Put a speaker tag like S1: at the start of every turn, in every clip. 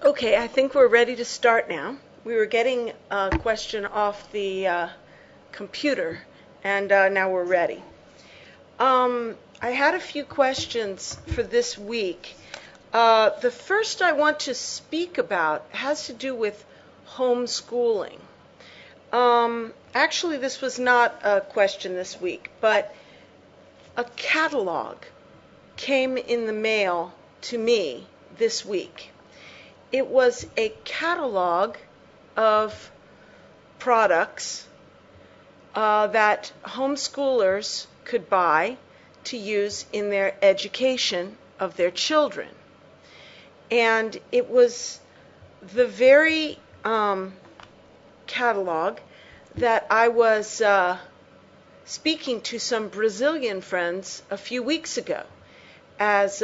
S1: Okay, I think we're ready to start now. We were getting a question off the computer, and now we're ready. I had a few questions for this week. The first I want to speak about has to do with homeschooling. Actually, this was not a question this week, but a catalog came in the mail to me this week. It was a catalog of products that homeschoolers could buy to use in their education of their children. And it was the very catalog that I was speaking to some Brazilian friends a few weeks ago as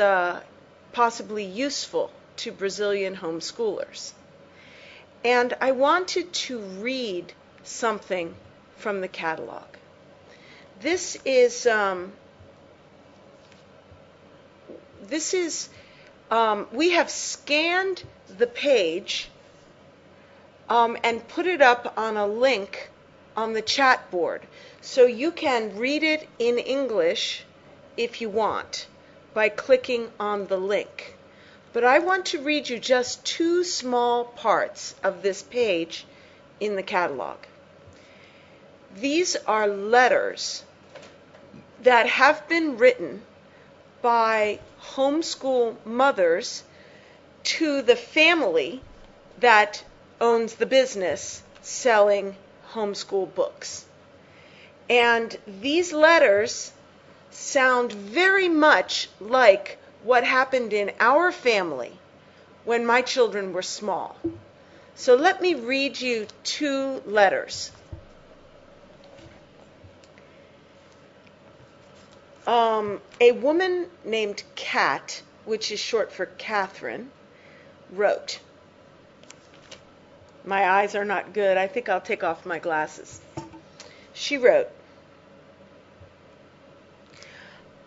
S1: possibly useful to Brazilian homeschoolers. And I wanted to read something from the catalog. This is we have scanned the page and put it up on a link on the chat board. So you can read it in English if you want by clicking on the link. But I want to read you just two small parts of this page in the catalog. These are letters that have been written by homeschool mothers to the family that owns the business selling homeschool books. And these letters sound very much like what happened in our family when my children were small. So let me read you two letters. A woman named Kat, which is short for Catherine, wrote. My eyes are not good. I think I'll take off my glasses. She wrote,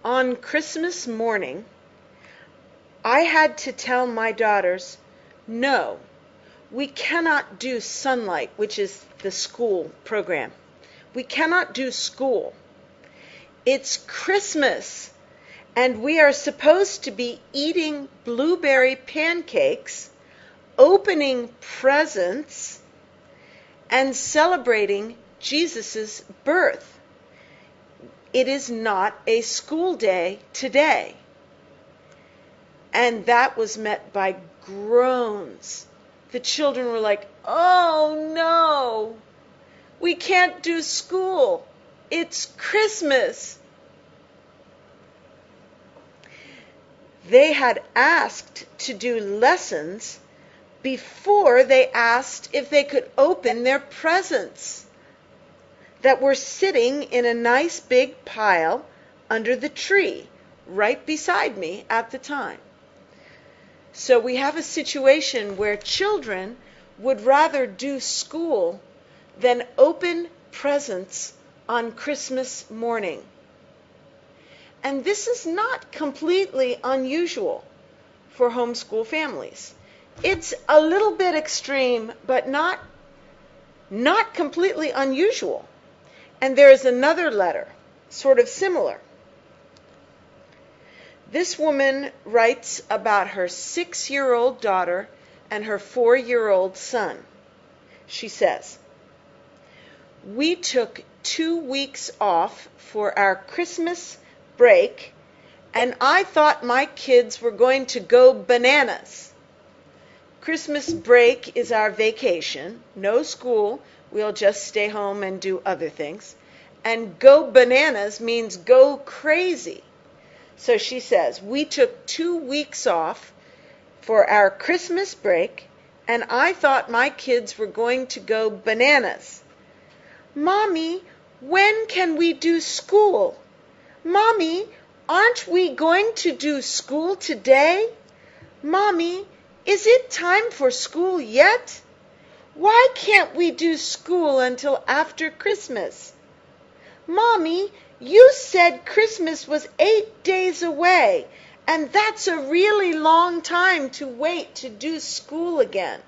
S1: "On Christmas morning, I had to tell my daughters, no, we cannot do Sunlight, which is the school program. We cannot do school. It's Christmas, and we are supposed to be eating blueberry pancakes, opening presents, and celebrating Jesus' birth. It is not a school day today." And that was met by groans. The children were like, "Oh no, we can't do school. It's Christmas." They had asked to do lessons before they asked if they could open their presents that were sitting in a nice big pile under the tree right beside me at the time. So we have a situation where children would rather do school than open presents on Christmas morning. And this is not completely unusual for homeschool families. It's a little bit extreme, but not completely unusual. And there is another letter, sort of similar. This woman writes about her 6-year-old daughter and her 4-year-old son. She says, "We took 2 weeks off for our Christmas break, and I thought my kids were going to go bananas. Christmas break is our vacation, no school, we'll just stay home and do other things. And go bananas means go crazy." So she says, "We took 2 weeks off for our Christmas break, and I thought my kids were going to go bananas. Mommy, when can we do school? Mommy, aren't we going to do school today? Mommy, is it time for school yet? Why can't we do school until after Christmas? Mommy, you said Christmas was 8 days away, And that's a really long time to wait to do school again.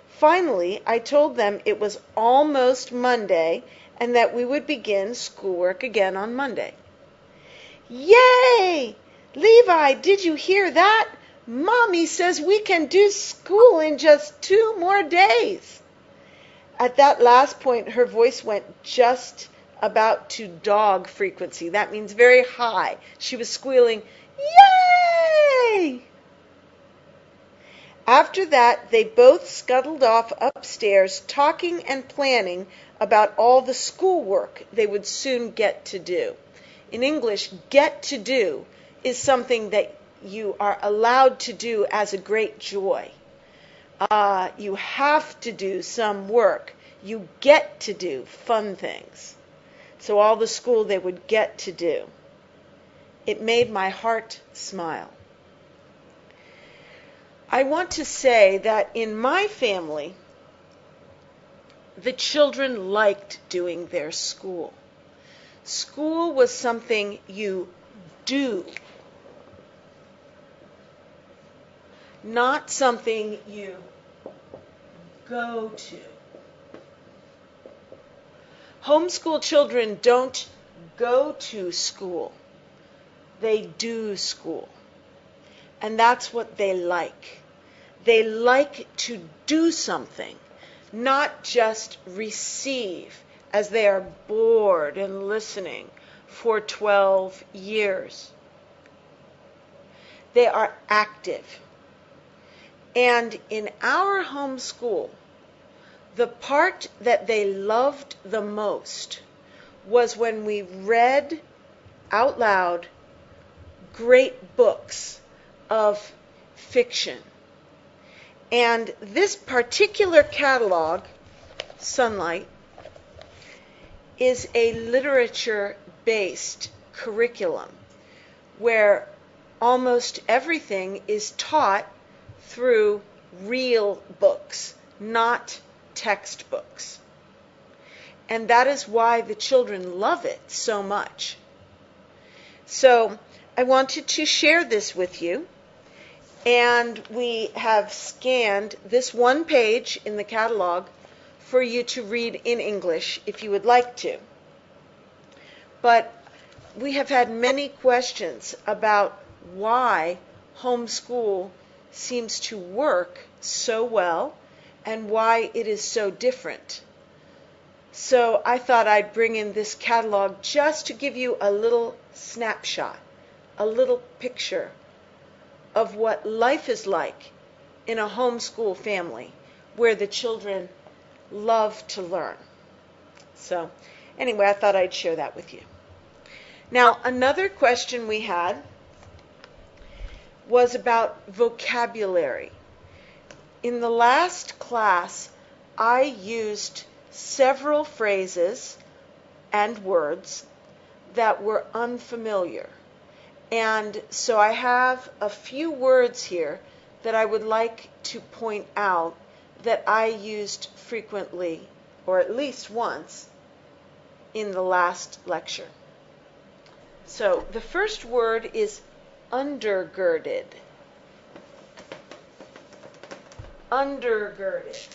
S1: Finally, I told them it was almost Monday and that we would begin schoolwork again on Monday. Yay! Levi, did you hear that? Mommy says we can do school in just 2 more days. At that last point, her voice went just about to dog frequency. That means very high. She was squealing, "Yay!" After that, they both scuttled off upstairs, talking and planning about all the schoolwork they would soon get to do. In English, get to do is something that you are allowed to do as a great joy. You have to do some work. You get to do fun things. So all the school they would get to do. It made my heart smile. I want to say that in my family, the children liked doing their school. School was something you do, not something you go to. Homeschool children don't go to school. They do school. And that's what they like. They like to do something, not just receive as they are bored and listening for 12 years. They are active. And in our homeschool, the part that they loved the most was when we read out loud great books of fiction. And this particular catalog, Sunlight, is a literature-based curriculum where almost everything is taught through real books, not textbooks. And that is why the children love it so much. So I wanted to share this with you. And we have scanned this one page in the catalog for you to read in English if you would like to. But we have had many questions about why homeschool seems to work so well and why it is so different. So I thought I'd bring in this catalog just to give you a little snapshot, a little picture of what life is like in a homeschool family where the children love to learn. So anyway, I thought I'd share that with you. Now, another question we had was about vocabulary. In the last class, I used several phrases and words that were unfamiliar. And so I have a few words here that I would like to point out that I used frequently, or at least once, in the last lecture. So the first word is undergirded. Undergirded.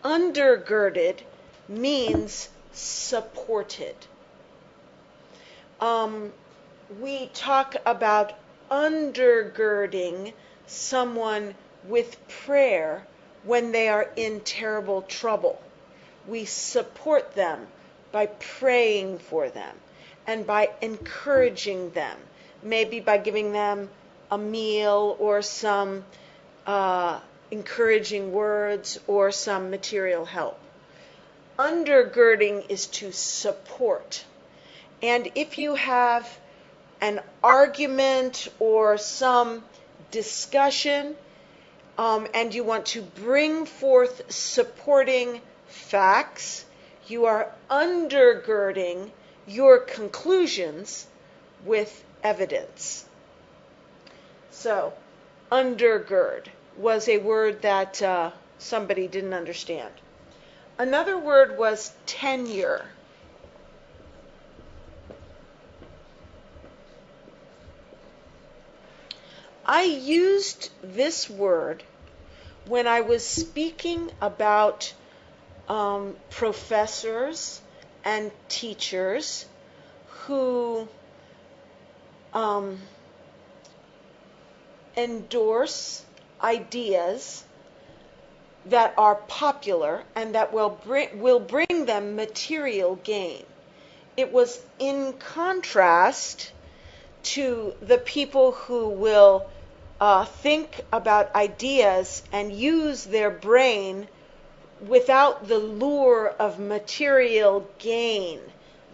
S1: Undergirded means supported. We talk about undergirding someone with prayer when they are in terrible trouble. We support them by praying for them and by encouraging them, maybe by giving them a meal or some encouraging words or some material help. Undergirding is to support. And if you have an argument or some discussion and you want to bring forth supporting facts, you are undergirding your conclusions with evidence. So, undergird. was a word that somebody didn't understand. Another word was tenure. I used this word when I was speaking about professors and teachers who endorse ideas that are popular and that will bring them material gain. It was in contrast to the people who will think about ideas and use their brain without the lure of material gain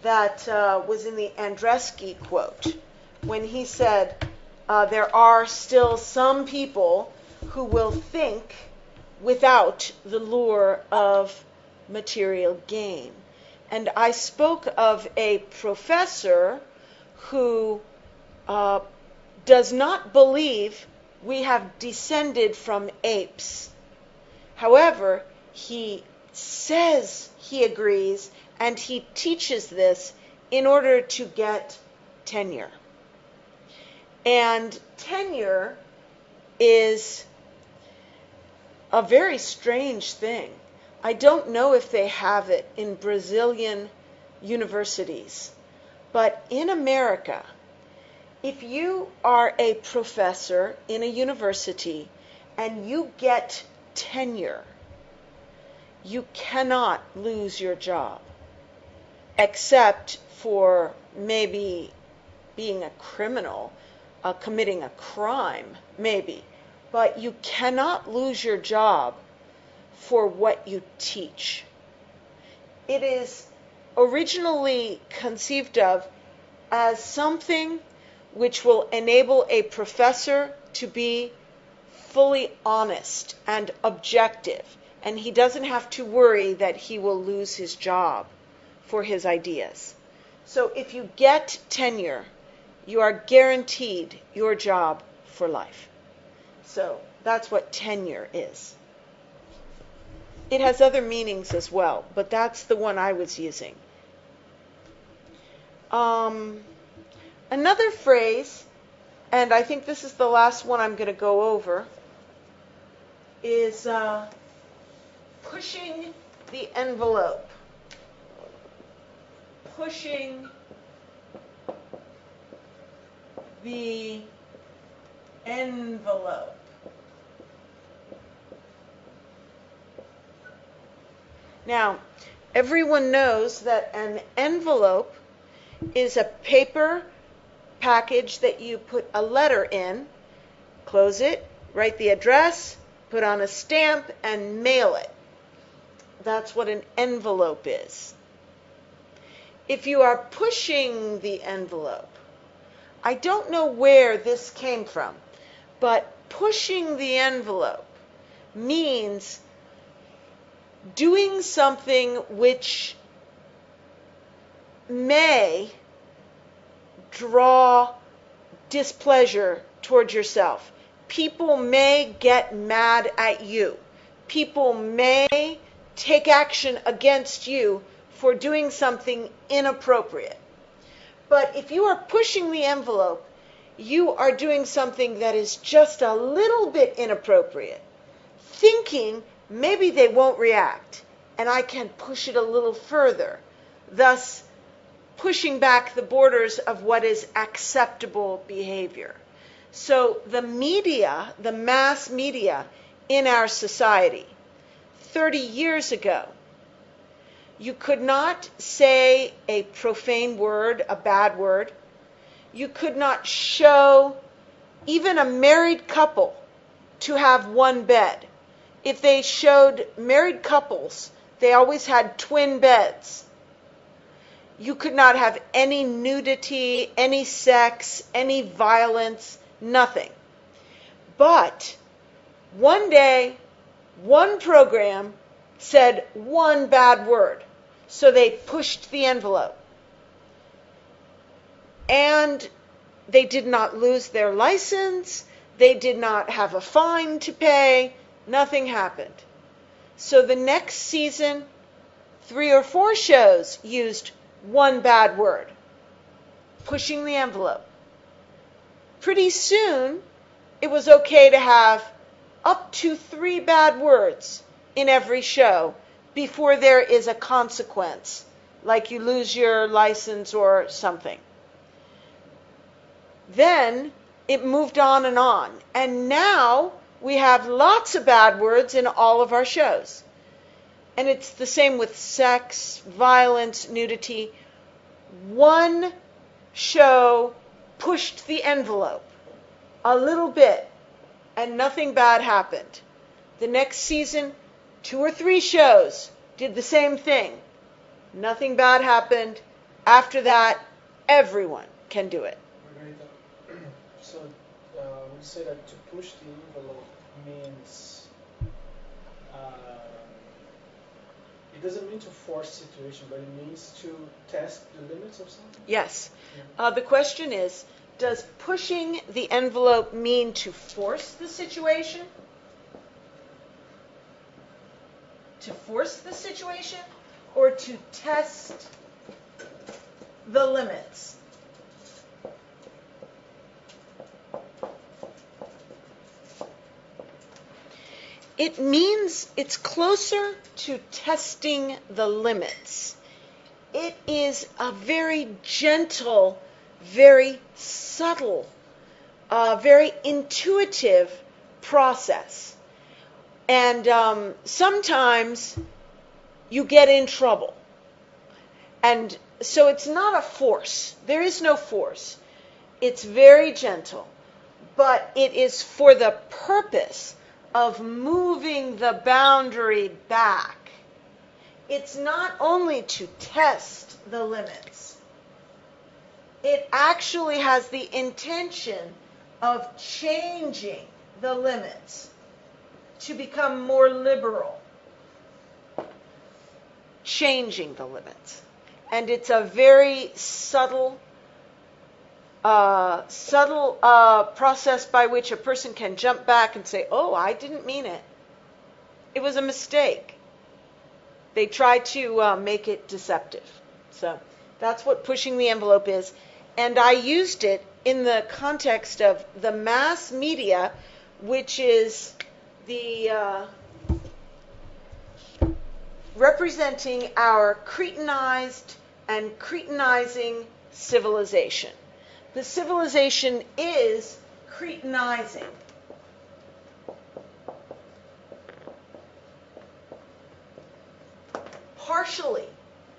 S1: that was in the Andreski quote, when he said, there are still some people who will think without the lure of material gain. And I spoke of a professor who does not believe we have descended from apes. However, he says he agrees, and he teaches this in order to get tenure. And tenure is a very strange thing. I don't know if they have it in Brazilian universities, but in America, if you are a professor in a university and you get tenure, you cannot lose your job, except for maybe being a criminal, committing a crime, maybe. But you cannot lose your job for what you teach. It is originally conceived of as something which will enable a professor to be fully honest and objective, and he doesn't have to worry that he will lose his job for his ideas. So if you get tenure, you are guaranteed your job for life. So that's what tenure is. It has other meanings as well, but that's the one I was using. Another phrase, and I think this is the last one I'm going to go over, is pushing the envelope. Pushing the envelope. Now, everyone knows that an envelope is a paper package that you put a letter in, close it, write the address, put on a stamp, and mail it. That's what an envelope is. If you are pushing the envelope, I don't know where this came from, but pushing the envelope means doing something which may draw displeasure toward yourself. People may get mad at you. People may take action against you for doing something inappropriate. But if you are pushing the envelope, you are doing something that is just a little bit inappropriate, thinking maybe they won't react, and I can push it a little further, thus pushing back the borders of what is acceptable behavior. So the media, the mass media in our society, 30 years ago, you could not say a profane word, a bad word. You could not show even a married couple to have one bed. If they showed married couples, they always had twin beds. You could not have any nudity, any sex, any violence, nothing. But one day, one program said one bad word. So they pushed the envelope. And they did not lose their license. They did not have a fine to pay. Nothing happened. So the next season, 3 or 4 shows used one bad word, pushing the envelope. Pretty soon, it was okay to have up to 3 bad words in every show before there is a consequence, like you lose your license or something. Then it moved on, and now we have lots of bad words in all of our shows. And it's the same with sex, violence, nudity. One show pushed the envelope a little bit, and nothing bad happened. The next season, 2 or 3 shows did the same thing. Nothing bad happened. After that, everyone can do it.
S2: Margarita, so we say that to push the envelope means it doesn't mean to force a situation, but it means to test the limits of something?
S1: Yes. The question is, does pushing the envelope mean to force the situation? To force the situation, or to test the limits? It means it's closer to testing the limits. It is a very gentle, very subtle, very intuitive process. And sometimes you get in trouble. And so it's not a force. There is no force. It's very gentle. But it is for the purpose of moving the boundary back. It's not only to test the limits. It actually has the intention of changing the limits to become more liberal. Changing the limits. And it's a very subtle process by which a person can jump back and say, oh, I didn't mean it. It was a mistake. They try to make it deceptive. So that's what pushing the envelope is. And I used it in the context of the mass media, which is the representing our Cretanized and Cretanizing civilization. The civilization is Cretanizing. Partially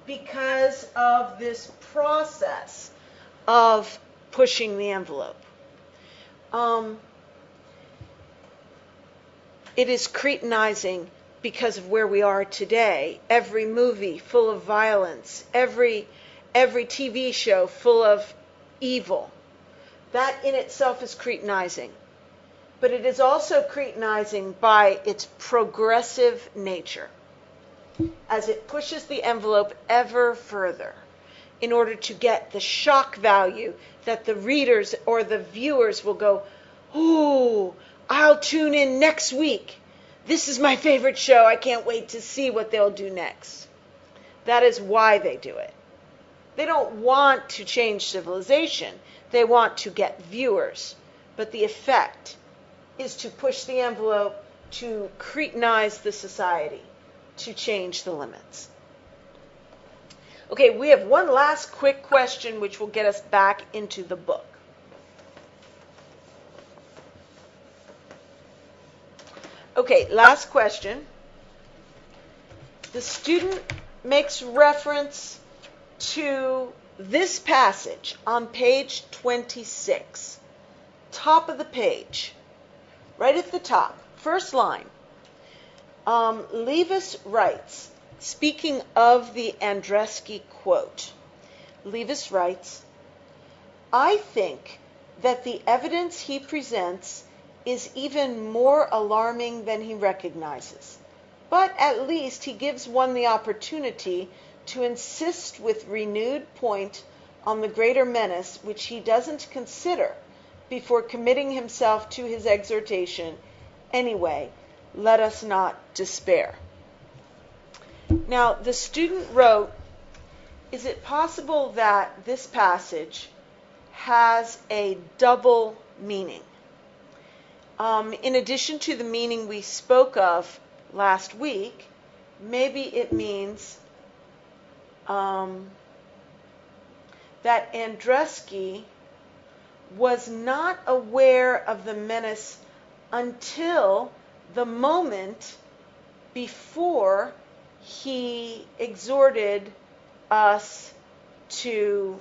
S1: because of this process of pushing the envelope. It is Cretanizing because of where we are today. Every movie full of violence, every TV show full of evil. That in itself is Cretanizing. But it is also Cretanizing by its progressive nature, as it pushes the envelope ever further in order to get the shock value that the readers or the viewers will go, ooh, I'll tune in next week. This is my favorite show. I can't wait to see what they'll do next. That is why they do it. They don't want to change civilization. They want to get viewers. But the effect is to push the envelope, to Cretanize the society, to change the limits. Okay, we have one last quick question which will get us back into the book. Okay, last question. The student makes reference to this passage on page 26, top of the page, right at the top, first line. Levis writes, speaking of the Andreski quote, Levis writes, I think that the evidence he presents is even more alarming than he recognizes, but at least he gives one the opportunity to insist with renewed point on the greater menace which he doesn't consider before committing himself to his exhortation, "Anyway, let us not despair." Now, the student wrote, is it possible that this passage has a double meaning? In addition to the meaning we spoke of last week, maybe it means that Andreski was not aware of the menace until the moment before he exhorted us to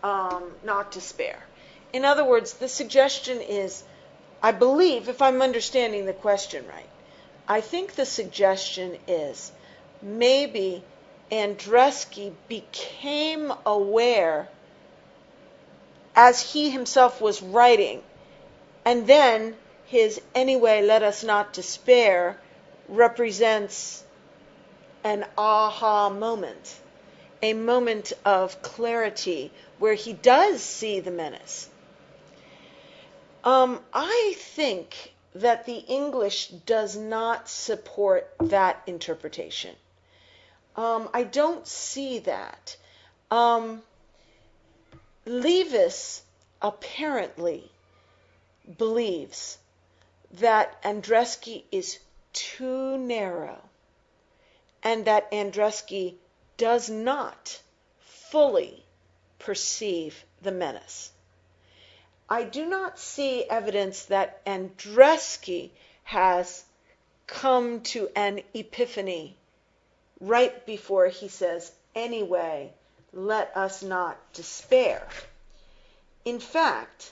S1: not despair. In other words, the suggestion is, I believe, if I'm understanding the question right, I think the suggestion is maybe Andreski became aware as he himself was writing, and then his "anyway, let us not despair" represents an aha moment, a moment of clarity where he does see the menace. I think that the English does not support that interpretation. I don't see that. Levis apparently believes that Andreski is too narrow and that Andreski does not fully perceive the menace. I do not see evidence that Andreski has come to an epiphany right before he says, "Anyway, let us not despair." In fact,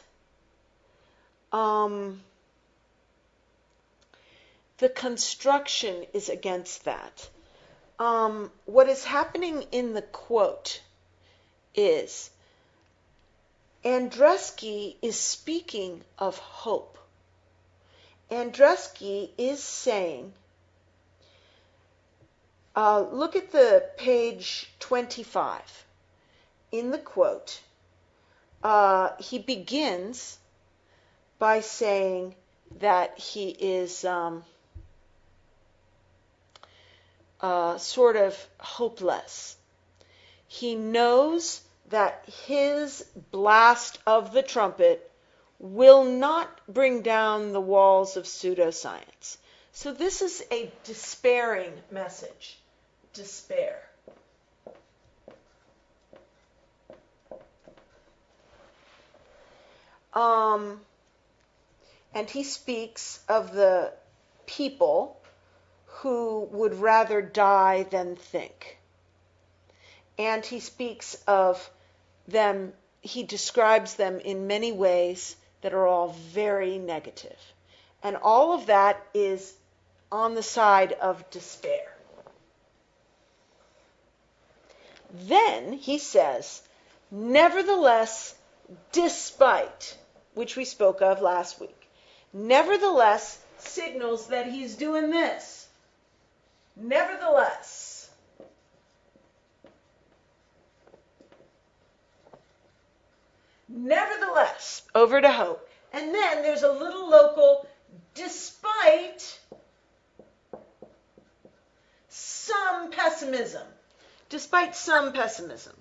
S1: the construction is against that. What is happening in the quote is Andreski is speaking of hope. Andreski is saying, look at the page 25. In the quote, he begins by saying that he is sort of hopeless. He knows that his blast of the trumpet will not bring down the walls of pseudoscience. So this is a despairing message. Despair. And he speaks of the people who would rather die than think. And he speaks of them, he describes them in many ways that are all very negative. And all of that is on the side of despair. Then he says, nevertheless, despite, which we spoke of last week, nevertheless signals that he's doing this. Nevertheless. Nevertheless, over to hope. And then there's a little local despite some pessimism. Despite some pessimism.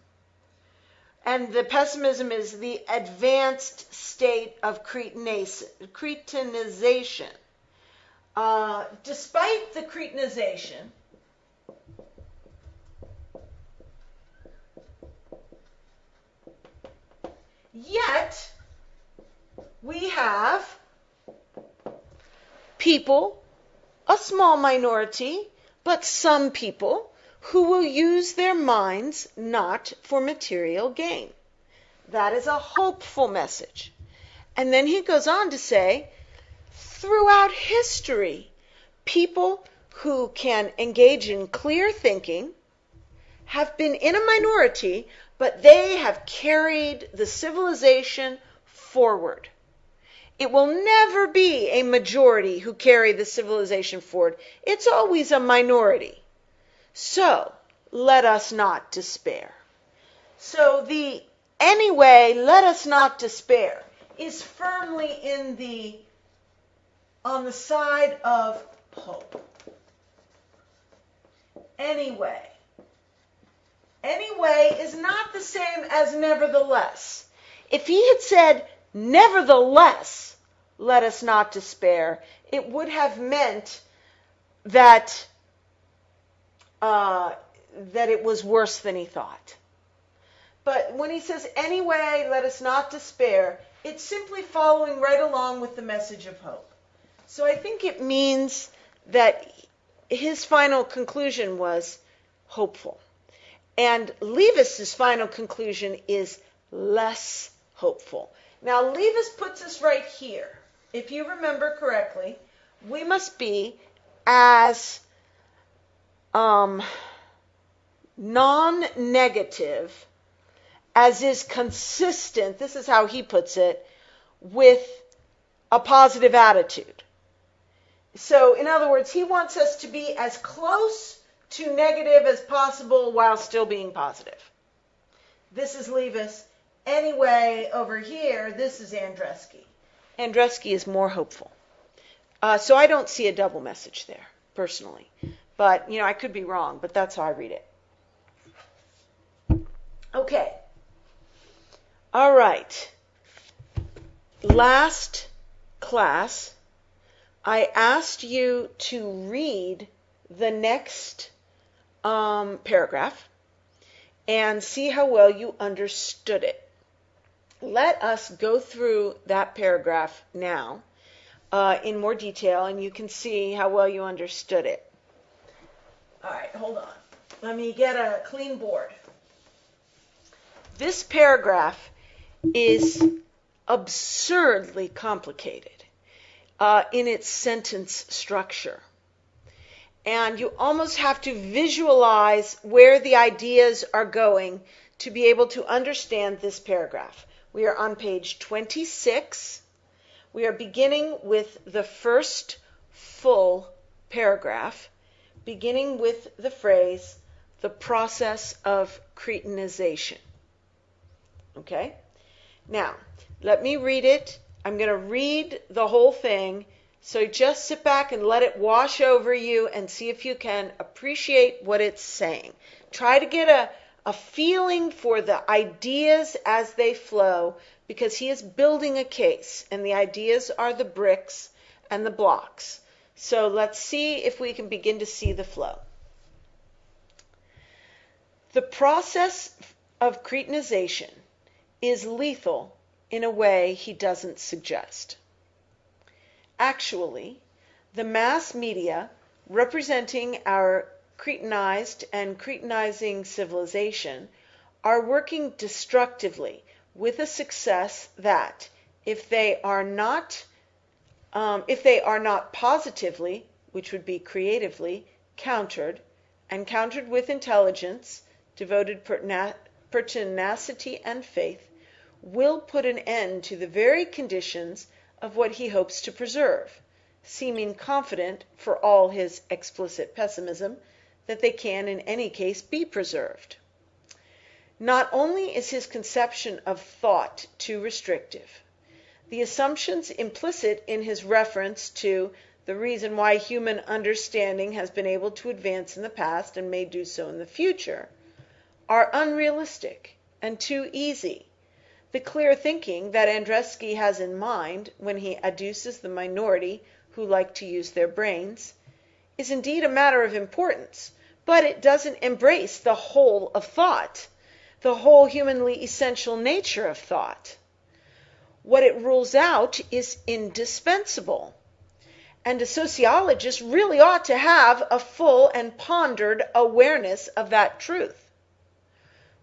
S1: And the pessimism is the advanced state of cretinization. Despite the cretinization, yet we have people, a small minority, but some people, who will use their minds not for material gain. That is a hopeful message. And then he goes on to say, throughout history, people who can engage in clear thinking have been in a minority, but they have carried the civilization forward. It will never be a majority who carry the civilization forward. It's always a minority. So, let us not despair. So the anyway, let us not despair is firmly on the side of hope. Anyway. Anyway is not the same as nevertheless. If he had said, nevertheless, let us not despair, it would have meant that it was worse than he thought. But when he says, anyway, let us not despair, it's simply following right along with the message of hope. So I think it means that his final conclusion was hopeful. And Levis's final conclusion is less hopeful. Now, Levis puts us right here. If you remember correctly, we must be as non-negative as is consistent, this is how he puts it, with a positive attitude. So, in other words, he wants us to be as close to negative as possible while still being positive. This is Levis. Anyway, over here, this is Andreski. Andreski is more hopeful. So I don't see a double message there, personally. But, I could be wrong, but that's how I read it. Okay. All right. Last class, I asked you to read the next paragraph and see how well you understood it. Let us go through that paragraph now in more detail, and you can see how well you understood it. All right, hold on. Let me get a clean board. This paragraph is absurdly complicated in its sentence structure. And you almost have to visualize where the ideas are going to be able to understand this paragraph. We are on page 26. We are beginning with the first full paragraph, beginning with the phrase, the process of cretinization. Okay? Now, let me read it. I'm going to read the whole thing. So just sit back and let it wash over you and see if you can appreciate what it's saying. Try to get a feeling for the ideas as they flow, because he is building a case, and the ideas are the bricks and the blocks. So let's see if we can begin to see the flow. The process of cretinization is lethal in a way he doesn't suggest. Actually, the mass media representing our cretinized and cretinizing civilization are working destructively with a success that, if they are not positively, which would be creatively, countered, and countered with intelligence, devoted pertinacity and faith, will put an end to the very conditions of what he hopes to preserve, seeming confident, for all his explicit pessimism, that they can in any case be preserved. Not only is his conception of thought too restrictive, the assumptions implicit in his reference to the reason why human understanding has been able to advance in the past and may do so in the future are unrealistic and too easy. The clear thinking that Andreski has in mind when he adduces the minority who like to use their brains is indeed a matter of importance, but it doesn't embrace the whole of thought, the whole humanly essential nature of thought. What it rules out is indispensable, and a sociologist really ought to have a full and pondered awareness of that truth,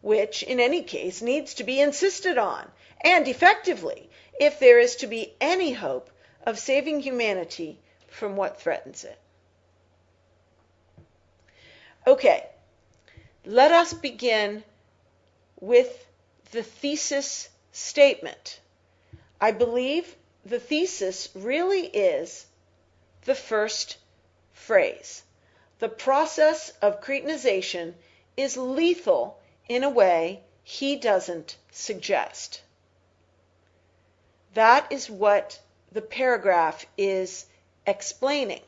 S1: which, in any case, needs to be insisted on, and effectively, if there is to be any hope of saving humanity from what threatens it. Okay, let us begin with the thesis statement. I believe the thesis really is the first phrase. The process of cretinization is lethal in a way he doesn't suggest. That is what the paragraph is explaining.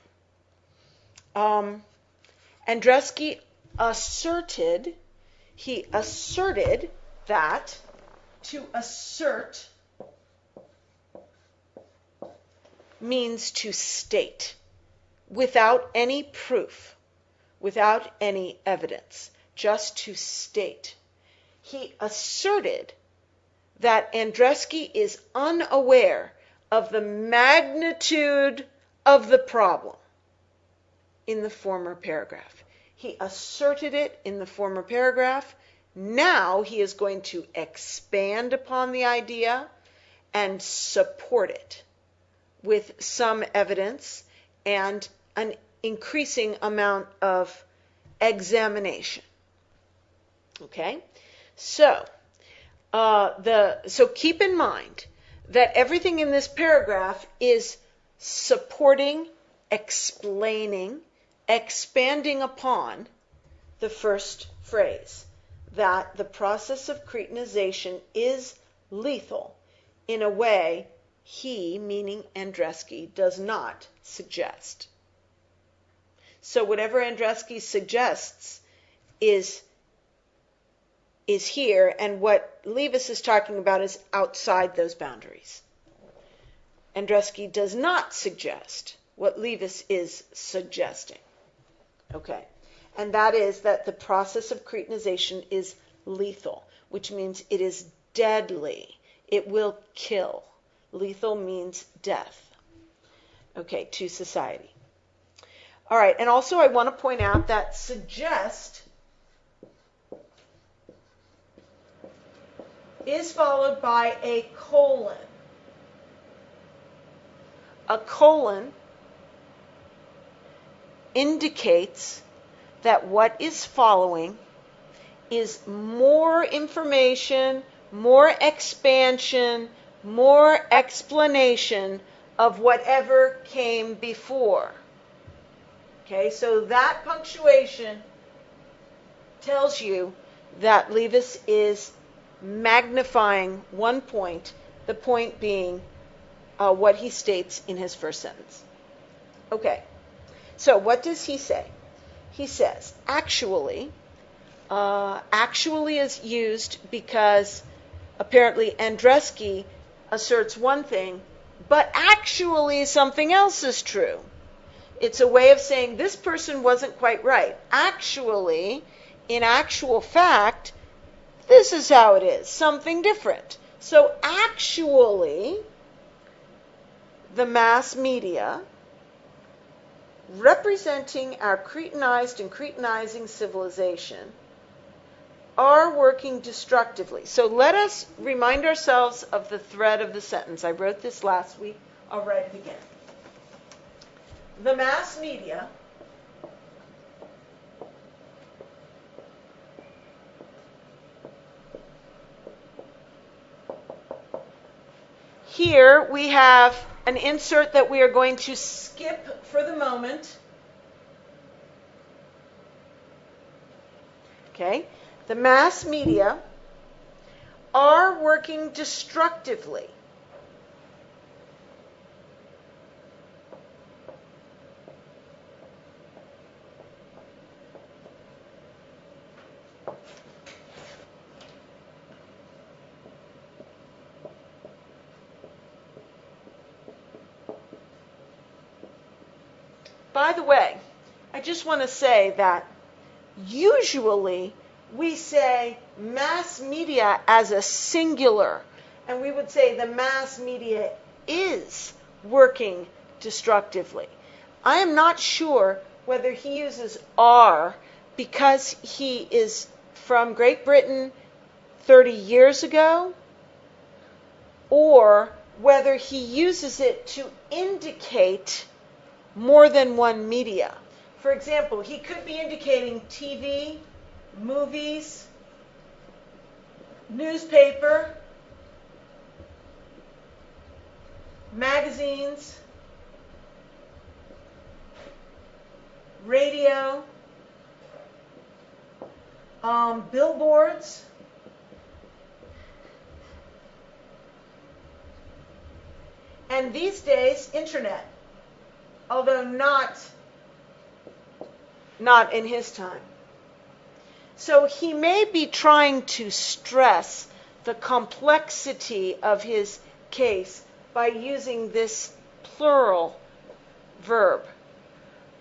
S1: Andreski asserted that to assert means to state without any proof, without any evidence, just to state. He asserted that Andreski is unaware of the magnitude of the problem in the former paragraph. He asserted it in the former paragraph. Now he is going to expand upon the idea and support it with some evidence and an increasing amount of examination. Okay? So keep in mind that everything in this paragraph is supporting, explaining, expanding upon the first phrase, that the process of cretinization is lethal in a way he, meaning Andreski, does not suggest. So whatever Andreski suggests is here, and what Levis is talking about is outside those boundaries. Andreski does not suggest what Levis is suggesting. Okay, and that is that the process of cretinization is lethal, which means it is deadly. It will kill. Lethal means death. Okay, to society. All right, and also I want to point out that suggest is followed by a colon. A colon indicates that what is following is more information, more expansion, more explanation of whatever came before. Okay, so that punctuation tells you that Levis is magnifying one point, the point being what he states in his first sentence. Okay, so what does he say? He says, actually is used because apparently Andreski asserts one thing, but actually something else is true. It's a way of saying this person wasn't quite right. Actually, in actual fact, this is how it is, something different. So actually, the mass media representing our cretinized and cretinizing civilization are working destructively. So let us remind ourselves of the thread of the sentence. I wrote this last week. I'll write it again. The mass media here we have an insert that we are going to skip for the moment. Okay? The mass media are working destructively. By the way, I just want to say that usually we say mass media as a singular, and we would say the mass media is working destructively. I am not sure whether he uses are because he is from Great Britain 30 years ago, or whether he uses it to indicate more than one media. For example, he could be indicating TV, movies, newspaper, magazines, radio, billboards, and these days, internet, although not in his time. So he may be trying to stress the complexity of his case by using this plural verb.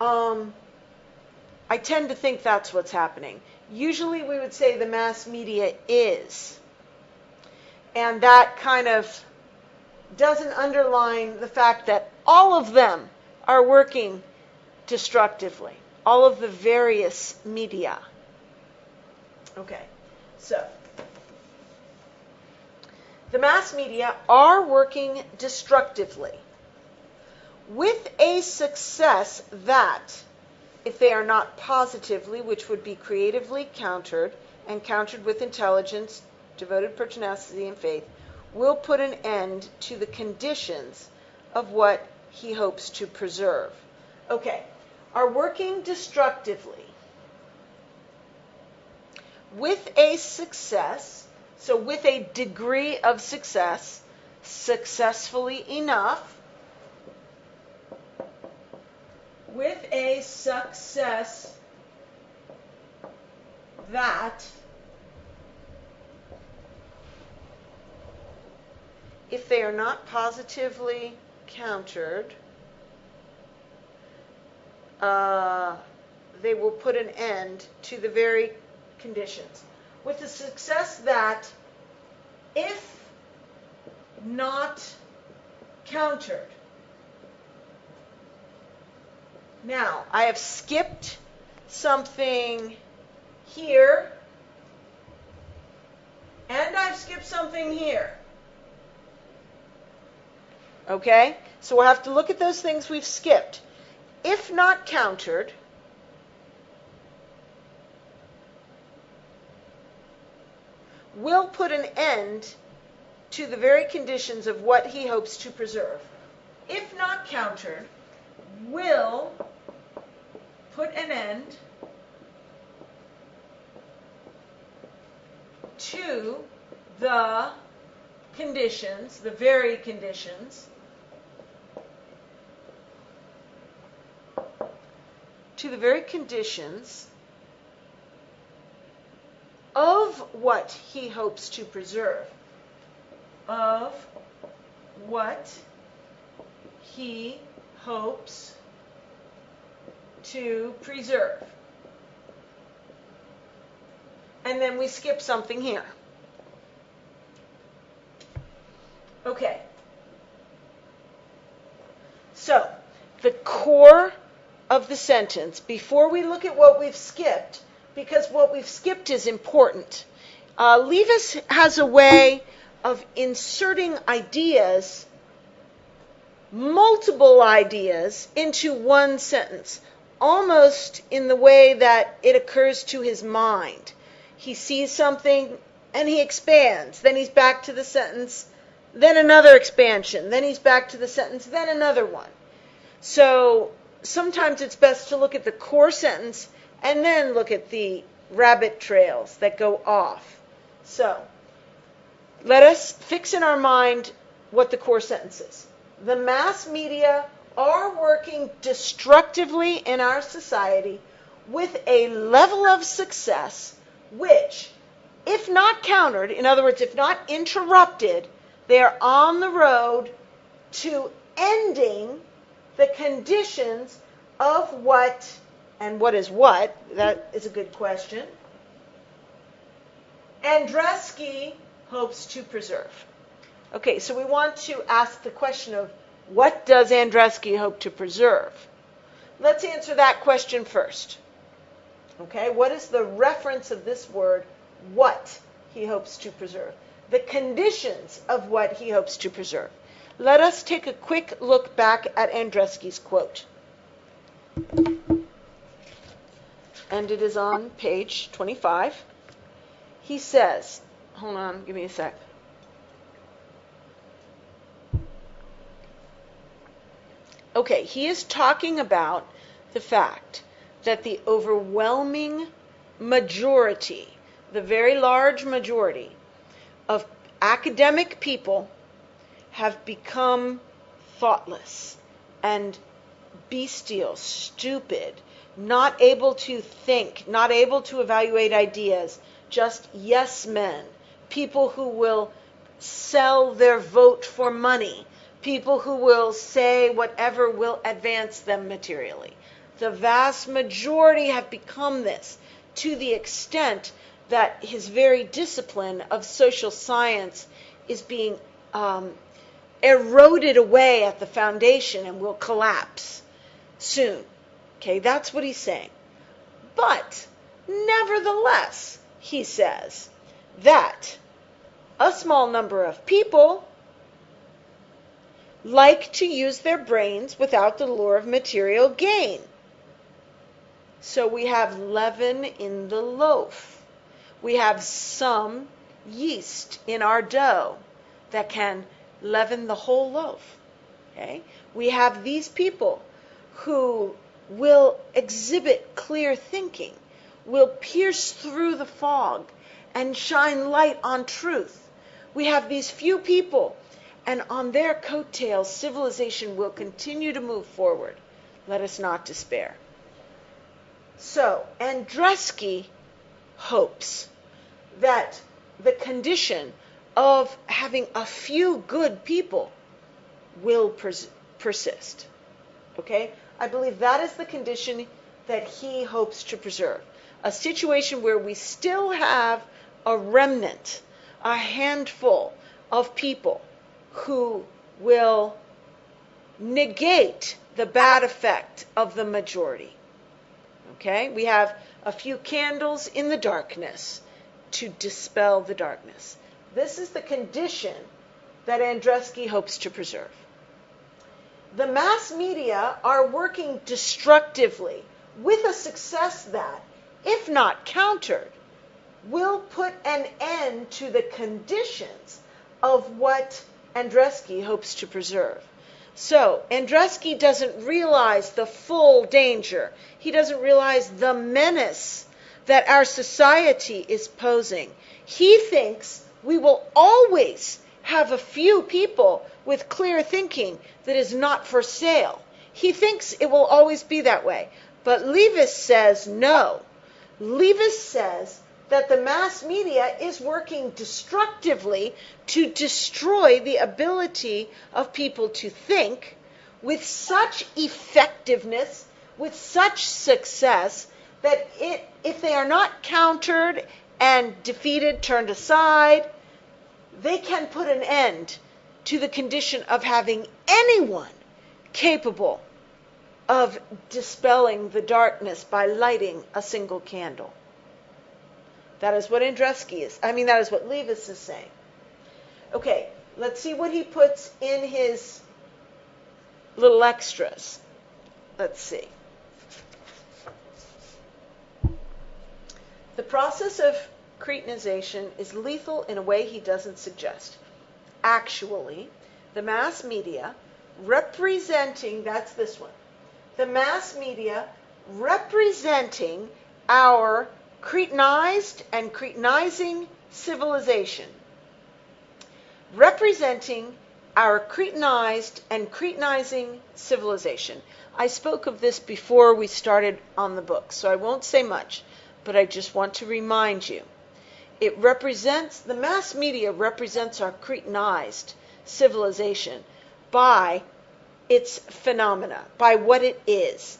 S1: I tend to think that's what's happening. Usually we would say the mass media is. And that kind of doesn't underline the fact that all of them are working destructively. All of the various media. Okay, so the mass media are working destructively with a success that, if they are not positively, which would be creatively countered, and countered with intelligence, devoted pertinacity, and faith, will put an end to the conditions of what he hopes to preserve. Okay, are working destructively with a success, so with a degree of success, successfully enough, with a success that, if they are not positively countered, they will put an end to the very conditions. With the success that, if not countered. Now, I have skipped something here, and I've skipped something here. Okay? So we'll have to look at those things we've skipped. If not countered, will put an end to the very conditions of what he hopes to preserve. If not countered, will put an end to the conditions, the very conditions, of what he hopes to preserve. Of what he hopes to preserve. And then we skip something here. Okay. So, the core of the sentence, before we look at what we've skipped, because what we've skipped is important. Levis has a way of inserting ideas, multiple ideas, into one sentence, almost in the way that it occurs to his mind. He sees something and he expands. Then he's back to the sentence, then another expansion. Then he's back to the sentence, then another one. So sometimes it's best to look at the core sentence and then look at the rabbit trails that go off. So let us fix in our mind what the core sentence is. The mass media are working destructively in our society with a level of success which, if not countered, in other words, if not interrupted, they are on the road to ending the conditions of what, and what is what? That is a good question. Andreski hopes to preserve. Okay, so we want to ask the question of what does Andreski hope to preserve? Let's answer that question first. Okay, what is the reference of this word, what he hopes to preserve? The conditions of what he hopes to preserve. Let us take a quick look back at Andreski's quote. And it is on page 25. He says, hold on, give me a sec. Okay, he is talking about the fact that the overwhelming majority, the very large majority of academic people have become thoughtless and bestial, stupid, not able to think, not able to evaluate ideas, just yes men, people who will sell their vote for money, people who will say whatever will advance them materially. The vast majority have become this, to the extent that his very discipline of social science is being eroded away at the foundation and will collapse soon. Okay, that's what he's saying. But, nevertheless, he says that a small number of people like to use their brains without the lure of material gain. So we have leaven in the loaf. We have some yeast in our dough that can leaven the whole loaf. Okay? We have these people who will exhibit clear thinking, will pierce through the fog and shine light on truth. We have these few people, and on their coattails, civilization will continue to move forward. Let us not despair. So, Andreski hopes that the condition of having a few good people will persist. Okay? I believe that is the condition that he hopes to preserve. A situation where we still have a remnant, a handful of people who will negate the bad effect of the majority. Okay? We have a few candles in the darkness to dispel the darkness. This is the condition that Andreski hopes to preserve. The mass media are working destructively with a success that, if not countered, will put an end to the conditions of what Andreski hopes to preserve. So, Andreski doesn't realize the full danger. He doesn't realize the menace that our society is posing. He thinks we will always have a few people with clear thinking that is not for sale. He thinks it will always be that way. But Levis says no. Levis says that the mass media is working destructively to destroy the ability of people to think with such effectiveness, with such success, that if they are not countered and defeated, turned aside, they can put an end to the condition of having anyone capable of dispelling the darkness by lighting a single candle. That is what that is what Levis is saying. Okay, let's see what he puts in his little extras. Let's see. The process of cretinization is lethal in a way he doesn't suggest. Actually, the mass media representing, that's this one, the mass media representing our cretinized and cretinizing civilization. Representing our cretinized and cretinizing civilization. I spoke of this before we started on the book, so I won't say much, but I just want to remind you. It represents, the mass media represents our cretinized civilization by its phenomena, by what it is.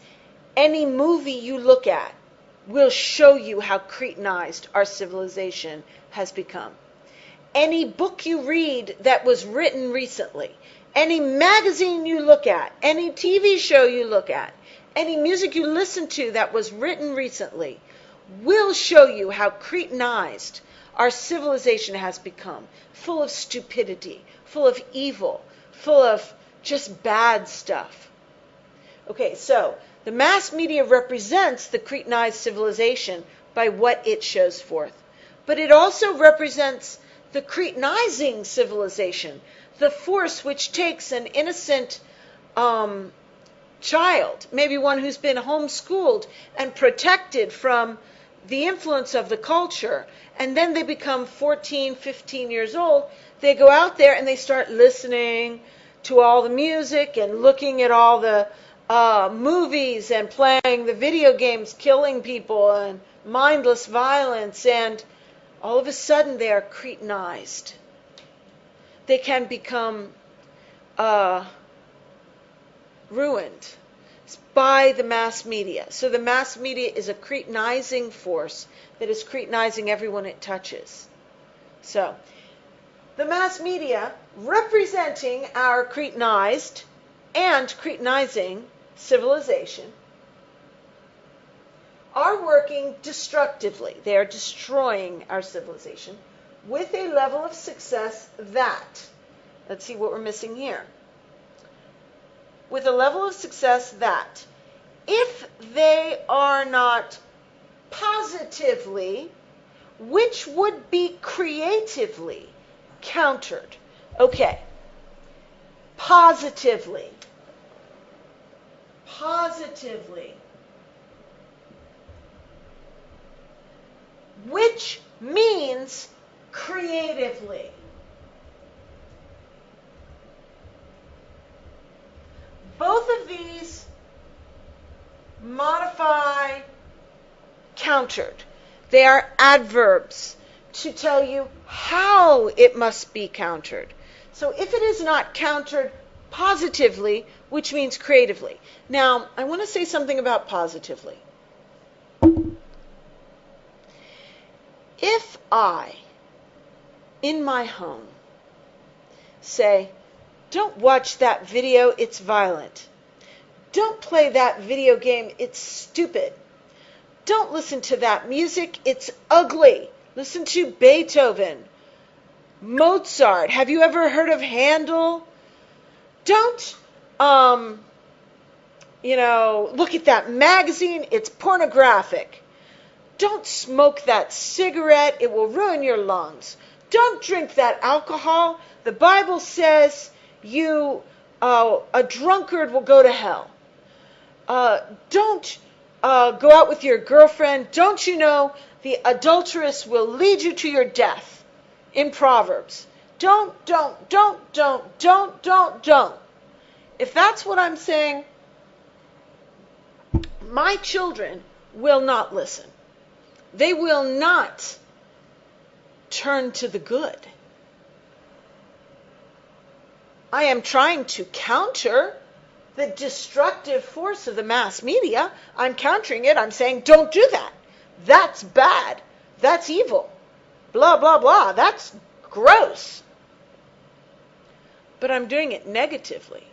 S1: Any movie you look at will show you how cretinized our civilization has become. Any book you read that was written recently, any magazine you look at, any TV show you look at, any music you listen to that was written recently will show you how cretinized our civilization has become, full of stupidity, full of evil, full of just bad stuff. Okay, so the mass media represents the cretinized civilization by what it shows forth. But it also represents the cretinizing civilization, the force which takes an innocent child, maybe one who's been homeschooled and protected from the influence of the culture, and then they become 14, 15 years old. They go out there and they start listening to all the music and looking at all the movies and playing the video games, killing people and mindless violence, and all of a sudden they are cretinized. They can become ruined by the mass media. So the mass media is a cretinizing force that is cretinizing everyone it touches. So the mass media, representing our cretinized and cretinizing civilization, are working destructively. They are destroying our civilization with a level of success that, let's see what we're missing here, with a level of success that, if they are not positively, which would be creatively countered. Okay. Positively. Which means creatively. Both of these modify countered. They are adverbs to tell you how it must be countered. So if it is not countered positively, which means creatively. Now, I want to say something about positively. If I, in my home, say, don't watch that video, it's violent. Don't play that video game, it's stupid. Don't listen to that music, it's ugly. Listen to Beethoven, Mozart. Have you ever heard of Handel? Don't, look at that magazine, it's pornographic. Don't smoke that cigarette, it will ruin your lungs. Don't drink that alcohol. The Bible says a drunkard will go to hell. Don't go out with your girlfriend. Don't you know the adulteress will lead you to your death in Proverbs? Don't. If that's what I'm saying, my children will not listen. They will not turn to the good. I am trying to counter the destructive force of the mass media. I'm countering it. I'm saying, don't do that. That's bad. That's evil. Blah, blah, blah. That's gross. But I'm doing it negatively.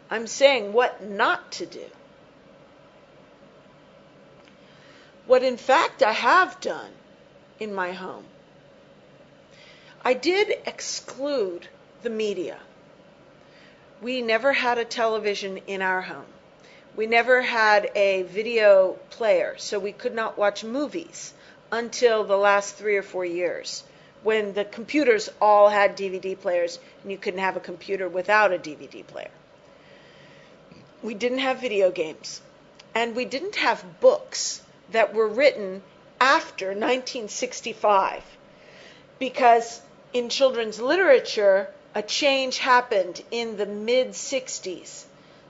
S1: I'm saying what not to do. What in fact I have done in my home, I did exclude the media. We never had a television in our home. We never had a video player, so we could not watch movies until the last 3 or 4 years, when the computers all had DVD players and you couldn't have a computer without a DVD player. We didn't have video games, and we didn't have books that were written after 1965, because in children's literature, a change happened in the mid-60s.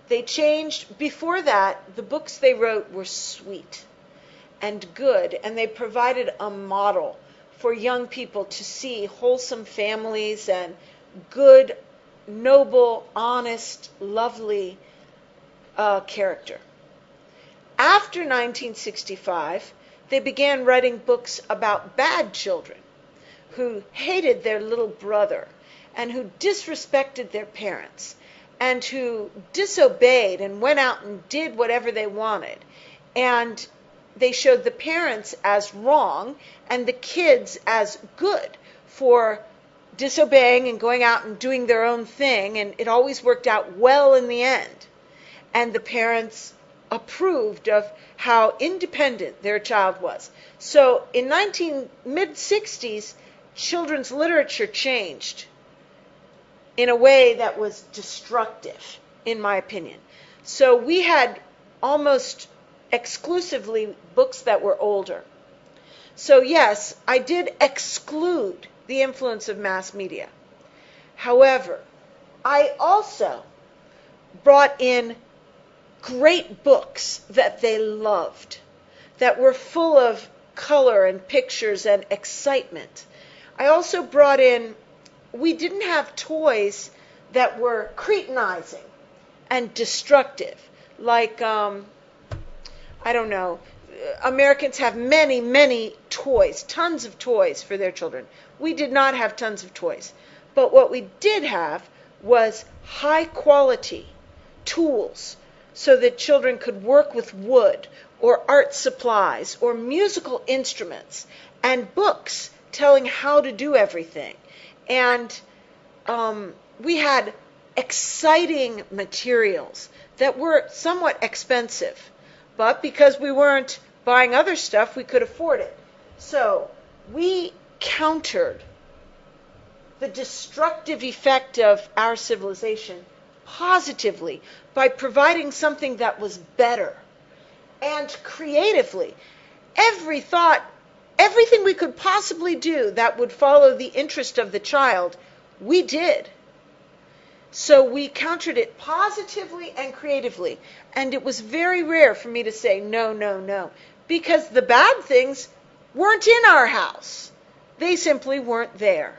S1: They changed. Before that, the books they wrote were sweet and good, and they provided a model for young people to see wholesome families and good, noble, honest, lovely character. After 1965, they began writing books about bad children who hated their little brother and who disrespected their parents and who disobeyed and went out and did whatever they wanted. And they showed the parents as wrong and the kids as good for disobeying and going out and doing their own thing, and it always worked out well in the end. And the parents approved of how independent their child was. So in mid-60s, children's literature changed in a way that was destructive, in my opinion. So we had almost exclusively books that were older. So yes, I did exclude the influence of mass media. However, I also brought in great books that they loved, that were full of color and pictures and excitement. I also brought in, we didn't have toys that were cretinizing and destructive, like, I don't know, Americans have many, many toys, tons of toys for their children. We did not have tons of toys. But what we did have was high quality tools so that children could work with wood or art supplies or musical instruments and books telling how to do everything. And we had exciting materials that were somewhat expensive, but because we weren't buying other stuff, we could afford it. So we countered the destructive effect of our civilization positively by providing something that was better. And creatively, everything we could possibly do that would follow the interest of the child, we did. So we countered it positively and creatively. And it was very rare for me to say, no, no, no, because the bad things weren't in our house. They simply weren't there.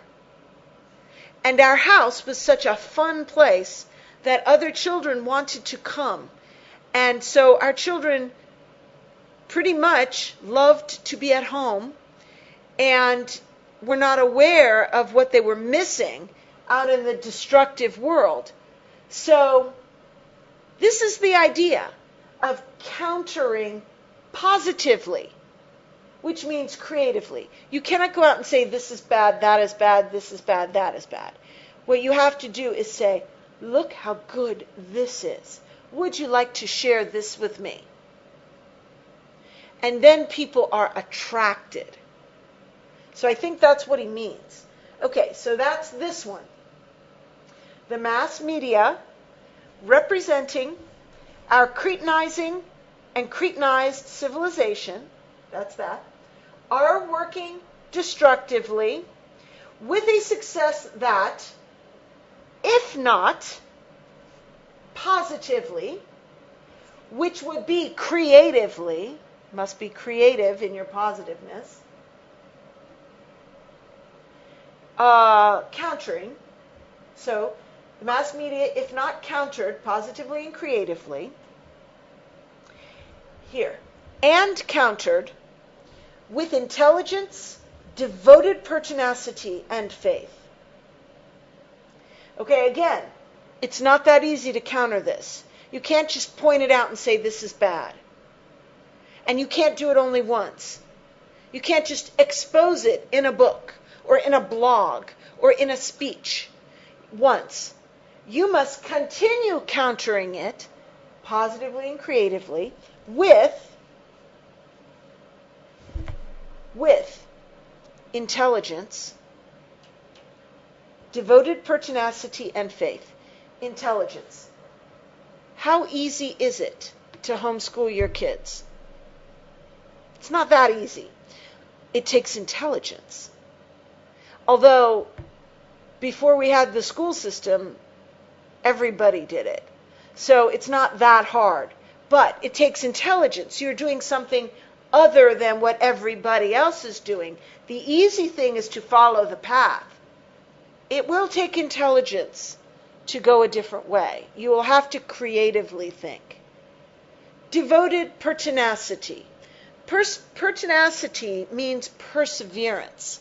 S1: And our house was such a fun place that other children wanted to come. And so our children pretty much loved to be at home and were not aware of what they were missing out in the destructive world. So this is the idea of countering positively, which means creatively. You cannot go out and say, this is bad, that is bad, this is bad, that is bad. What you have to do is say, look how good this is. Would you like to share this with me? And then people are attracted. So I think that's what he means. Okay, so that's this one. The mass media representing our cretinizing and cretinized civilization, that's that, are working destructively with a success that, if not positively, which would be creatively, must be creative in your positiveness, countering. So the mass media, if not countered positively and creatively, here, and countered with intelligence, devoted pertinacity, and faith. Okay, again, it's not that easy to counter this. You can't just point it out and say this is bad. And you can't do it only once. You can't just expose it in a book or in a blog or in a speech once. You must continue countering it positively and creatively with intelligence, devoted pertinacity, and faith. Intelligence. How easy is it to homeschool your kids? It's not that easy. It takes intelligence. Although, before we had the school system, everybody did it. So it's not that hard. But it takes intelligence. You're doing something other than what everybody else is doing. The easy thing is to follow the path. It will take intelligence to go a different way. You will have to creatively think. Devoted pertinacity. Pertinacity means perseverance.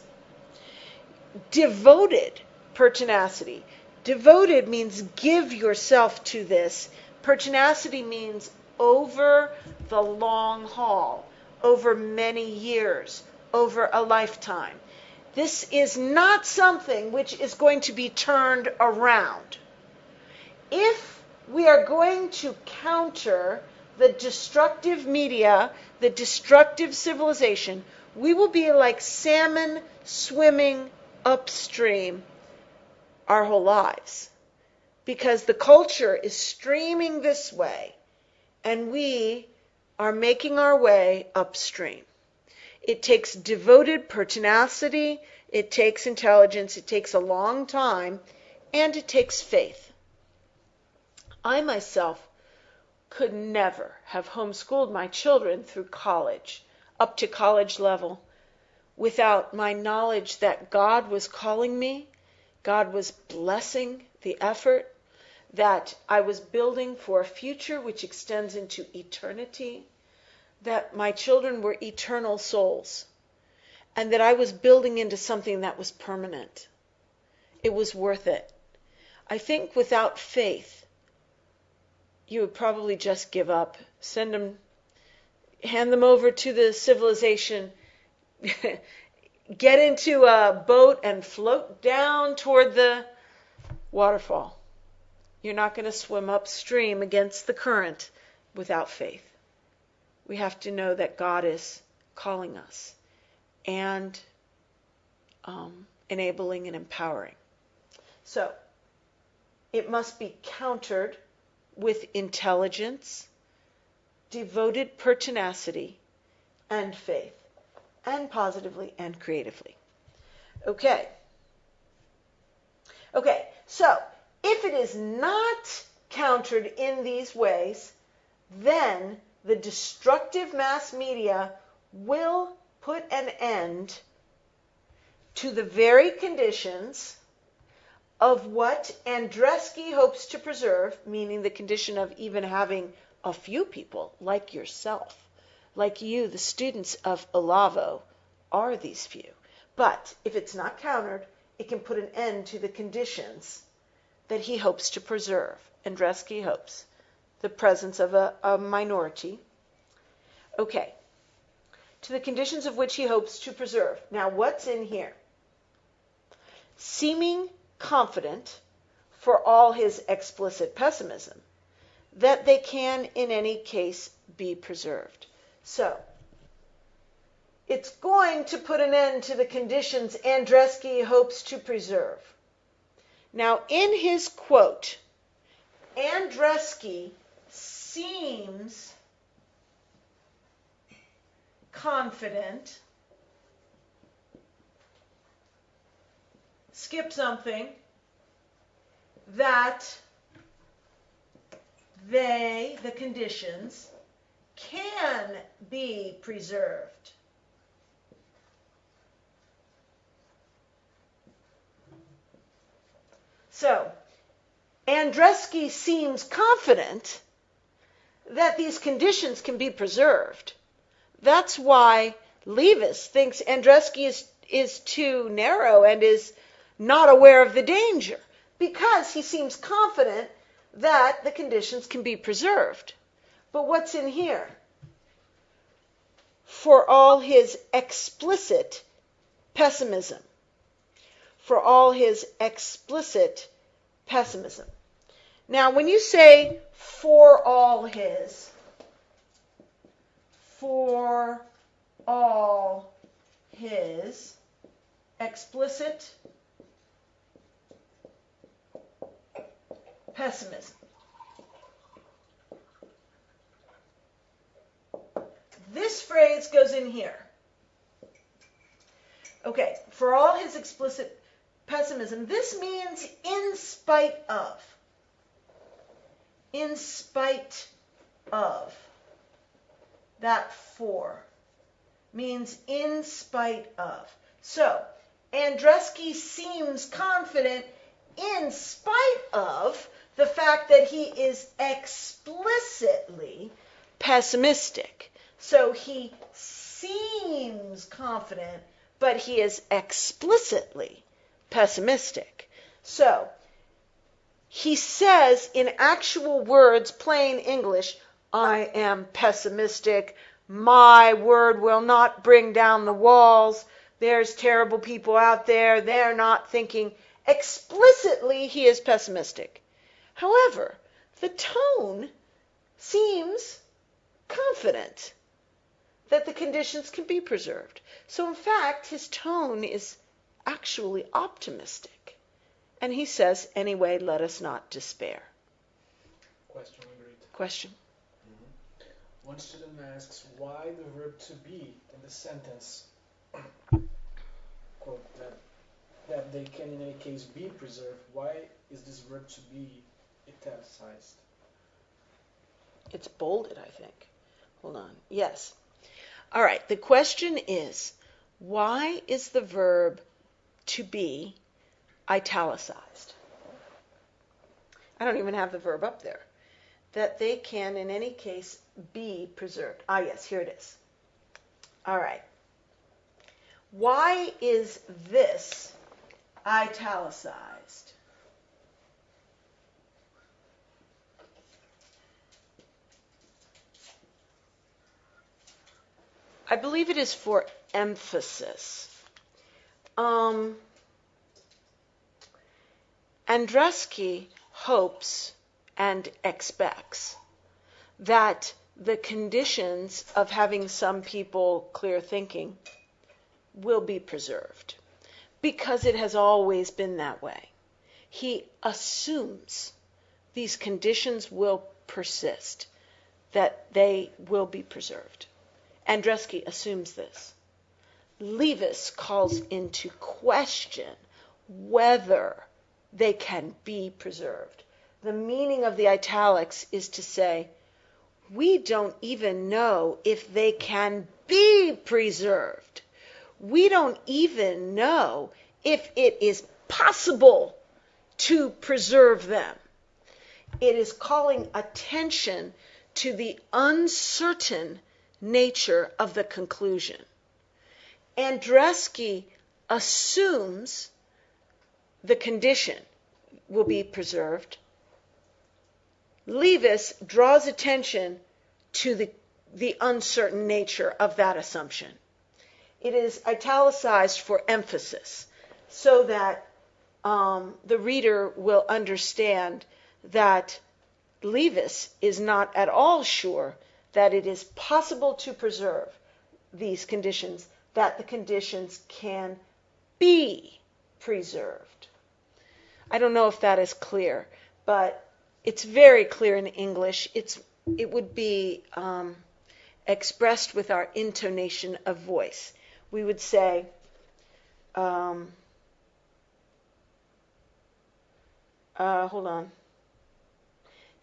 S1: Devoted pertinacity. Devoted means give yourself to this. Pertinacity means over the long haul, over many years, over a lifetime. This is not something which is going to be turned around. If we are going to counter the destructive media, the destructive civilization, we will be like salmon swimming upstream our whole lives. Because the culture is streaming this way, and we are making our way upstream. It takes devoted pertinacity, it takes intelligence, it takes a long time, and it takes faith. I myself could never have homeschooled my children through college, up to college level, without my knowledge that God was calling me, God was blessing the effort, that I was building for a future which extends into eternity, that my children were eternal souls, and that I was building into something that was permanent. It was worth it. I think without faith, you would probably just give up, hand them over to the civilization, get into a boat and float down toward the waterfall. You're not going to swim upstream against the current without faith. We have to know that God is calling us and enabling and empowering. So, it must be countered with intelligence, devoted pertinacity, and faith, and positively and creatively. Okay, so if it is not countered in these ways, then the destructive mass media will put an end to the very conditions of what Andreski hopes to preserve, meaning the condition of even having a few people like yourself, like you, the students of Olavo, are these few. But if it's not countered, it can put an end to the conditions that he hopes to preserve. Andreski hopes the presence of a minority. Okay, to the conditions of which he hopes to preserve. Now, what's in here? Seeming confident, for all his explicit pessimism, that they can in any case be preserved. So, it's going to put an end to the conditions Andreski hopes to preserve. Now, in his quote, Andreski seems confident. Skip something. That the conditions, can be preserved. So, Andreski seems confident that these conditions can be preserved. That's why Levis thinks Andreski is too narrow and is not aware of the danger, because he seems confident that the conditions can be preserved. But what's in here? For all his explicit pessimism. For all his explicit pessimism. Now, when you say for all his explicit pessimism. This phrase goes in here. Okay, for all his explicit pessimism, this means in spite of. In spite of. That for means in spite of. So, Andreski seems confident in spite of the fact that he is explicitly pessimistic. So he seems confident, but he is explicitly pessimistic. So he says in actual words, plain English, I am pessimistic. My word will not bring down the walls. There's terrible people out there. They're not thinking. Explicitly, he is pessimistic. However, the tone seems confident that the conditions can be preserved. So, in fact, his tone is actually optimistic. And he says, anyway, let us not despair.
S2: Question, Margarita.
S1: Question.
S2: One student asks why the verb to be in the sentence, quote, that they can in any case be preserved. Why is this verb to be italicized?
S1: It's bolded, I think. Hold on. Yes. All right. The question is, why is the verb to be italicized? I don't even have the verb up there. That they can, in any case, be preserved. Ah, yes, here it is. All right. Why is this italicized? I believe it is for emphasis. Andreski hopes and expects that the conditions of having some people clear thinking will be preserved because it has always been that way. He assumes these conditions will persist, that they will be preserved. Andreski assumes this. Levis calls into question whether they can be preserved. The meaning of the italics is to say, we don't even know if they can be preserved. We don't even know if it is possible to preserve them. It is calling attention to the uncertain nature of the conclusion. Andreski assumes the condition will be preserved. Levis draws attention to the uncertain nature of that assumption. It is italicized for emphasis so that the reader will understand that Levis is not at all sure that it is possible to preserve these conditions, that the conditions can be preserved. I don't know if that is clear, but it's very clear in English. It would be expressed with our intonation of voice. We would say, hold on.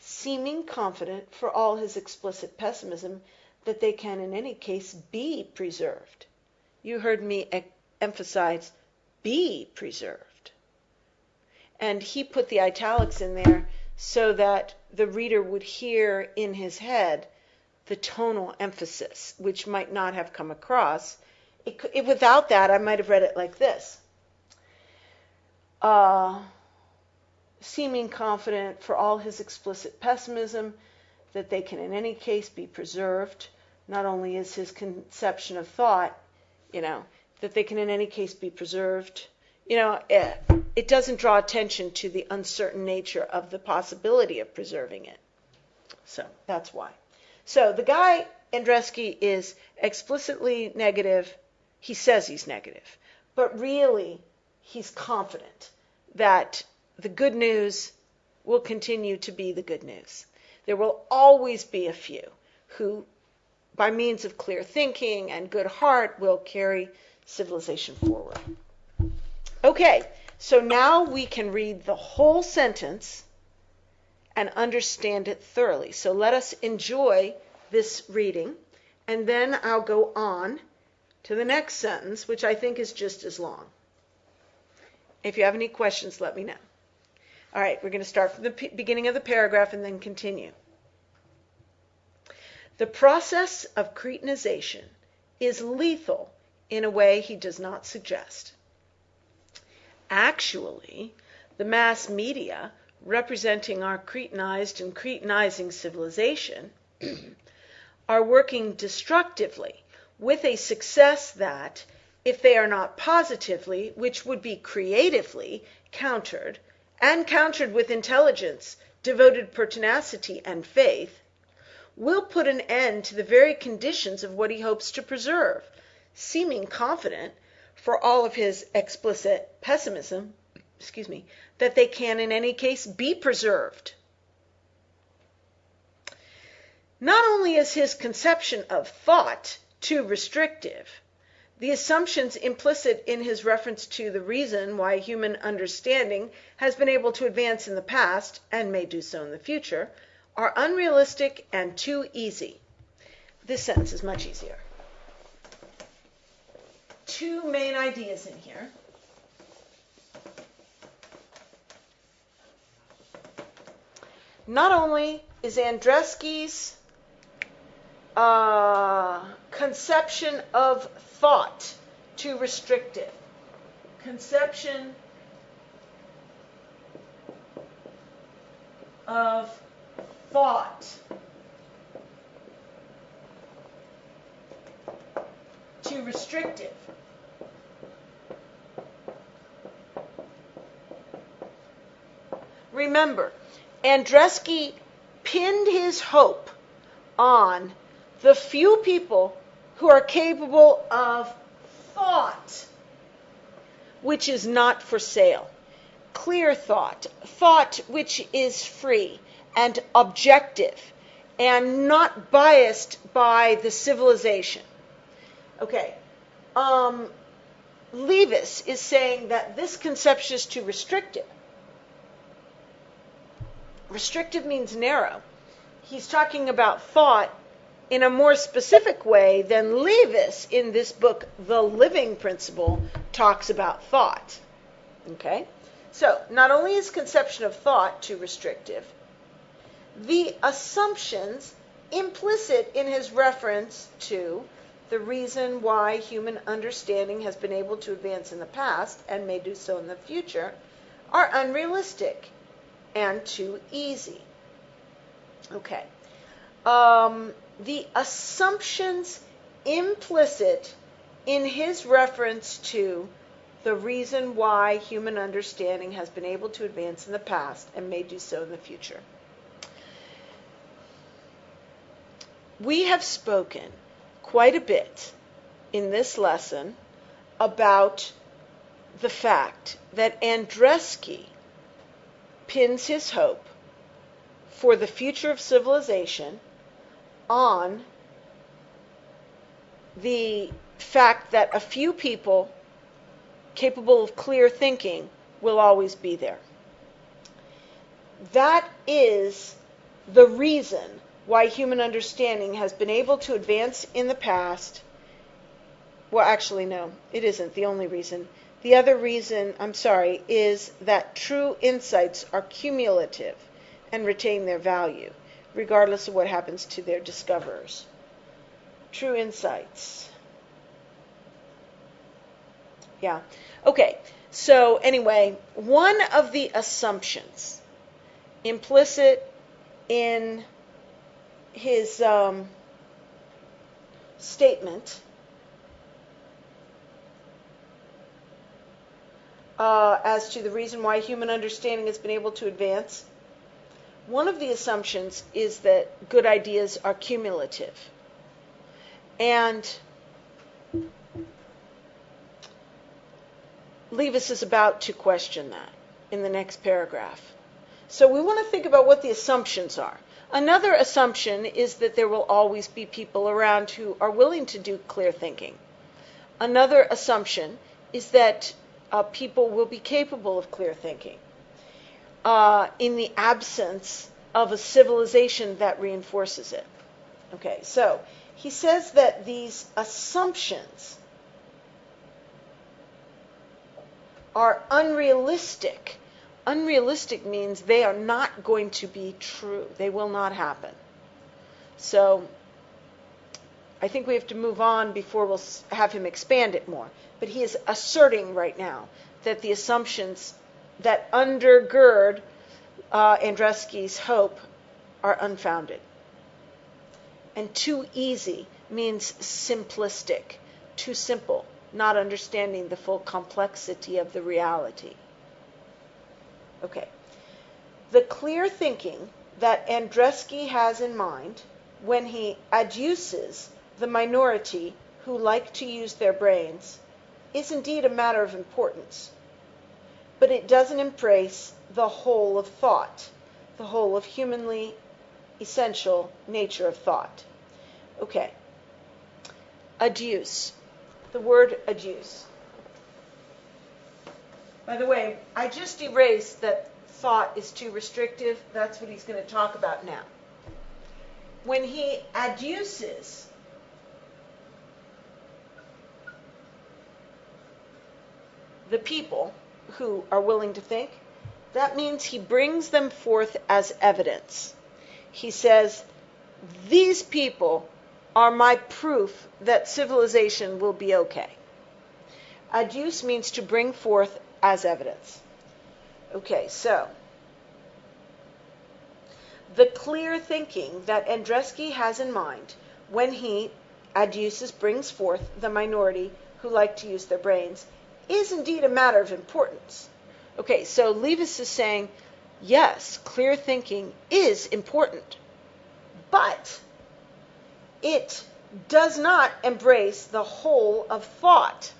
S1: Seeming confident for all his explicit pessimism that they can in any case be preserved. You heard me emphasize be preserved. And he put the italics in there so that the reader would hear in his head the tonal emphasis, which might not have come across. Without that, I might have read it like this. Seeming confident for all his explicit pessimism that they can in any case be preserved. Not only is his conception of thought, that they can in any case be preserved, it doesn't draw attention to the uncertain nature of the possibility of preserving it. So that's why. So the guy, Andreski, is explicitly negative. He says he's negative. But really, he's confident that the good news will continue to be the good news. There will always be a few who, by means of clear thinking and good heart, will carry civilization forward. Okay, so now we can read the whole sentence and understand it thoroughly. So let us enjoy this reading, and then I'll go on to the next sentence, which I think is just as long. If you have any questions, let me know. All right, we're going to start from the beginning of the paragraph and then continue. The process of cretinization is lethal in a way he does not suggest. Actually, the mass media, representing our cretinized and cretinizing civilization, are working destructively with a success that, if they are not positively, which would be creatively, countered, and countered with intelligence, devoted pertinacity, and faith, will put an end to the very conditions of what he hopes to preserve, seeming confident, for all of his explicit pessimism, that they can in any case be preserved. Not only is his conception of thought too restrictive, the assumptions implicit in his reference to the reason why human understanding has been able to advance in the past, and may do so in the future, are unrealistic and too easy. This sentence is much easier. Two main ideas in here. Not only is Andreski's conception of thought too restrictive, conception of thought too restrictive. Remember, Andreski pinned his hope on the few people who are capable of thought, which is not for sale. Clear thought, thought which is free and objective and not biased by the civilization. Okay, Levis is saying that this conception is too restrictive. Restrictive means narrow. He's talking about thought in a more specific way than Levis in this book, The Living Principle, talks about thought. Okay? So, not only is conception of thought too restrictive, the assumptions implicit in his reference to the reason why human understanding has been able to advance in the past and may do so in the future are unrealistic and too easy. Okay. The assumptions implicit in his reference to the reason why human understanding has been able to advance in the past and may do so in the future. We have spoken quite a bit in this lesson about the fact that Andreski pins his hope for the future of civilization on the fact that a few people capable of clear thinking will always be there. That is the reason why human understanding has been able to advance in the past. Well, actually, no, it isn't the only reason. The other reason, is that true insights are cumulative and retain their value, regardless of what happens to their discoverers. True insights. Yeah. Okay. So anyway, one of the assumptions implicit in his statement as to the reason why human understanding has been able to advance, one of the assumptions is that good ideas are cumulative. And Levis is about to question that in the next paragraph. So we want to think about what the assumptions are. Another assumption is that there will always be people around who are willing to do clear thinking. Another assumption is that people will be capable of clear thinking in the absence of a civilization that reinforces it. Okay, so he says that these assumptions are unrealistic. Unrealistic means they are not going to be true. They will not happen. So I think we have to move on before we'll have him expand it more. But he is asserting right now that the assumptions that undergird Andreski's hope are unfounded. And too easy means simplistic, too simple, not understanding the full complexity of the reality. Okay. The clear thinking that Andreski has in mind when he adduces the minority who like to use their brains is indeed a matter of importance. But it doesn't embrace the whole of thought, the whole of humanly essential nature of thought. Okay. Adduce. The word adduce. By the way, I just erased that thought is too restrictive. That's what he's going to talk about now. when he adduces the people who are willing to think, that means he brings them forth as evidence. He says, these people are my proof that civilization will be okay. Adduce means to bring forth as evidence. Okay, so the clear thinking that Andrzejewski has in mind when he adduces, brings forth the minority who like to use their brains, is indeed a matter of importance. Okay, so Levis is saying, yes, clear thinking is important, but it does not embrace the whole of thought,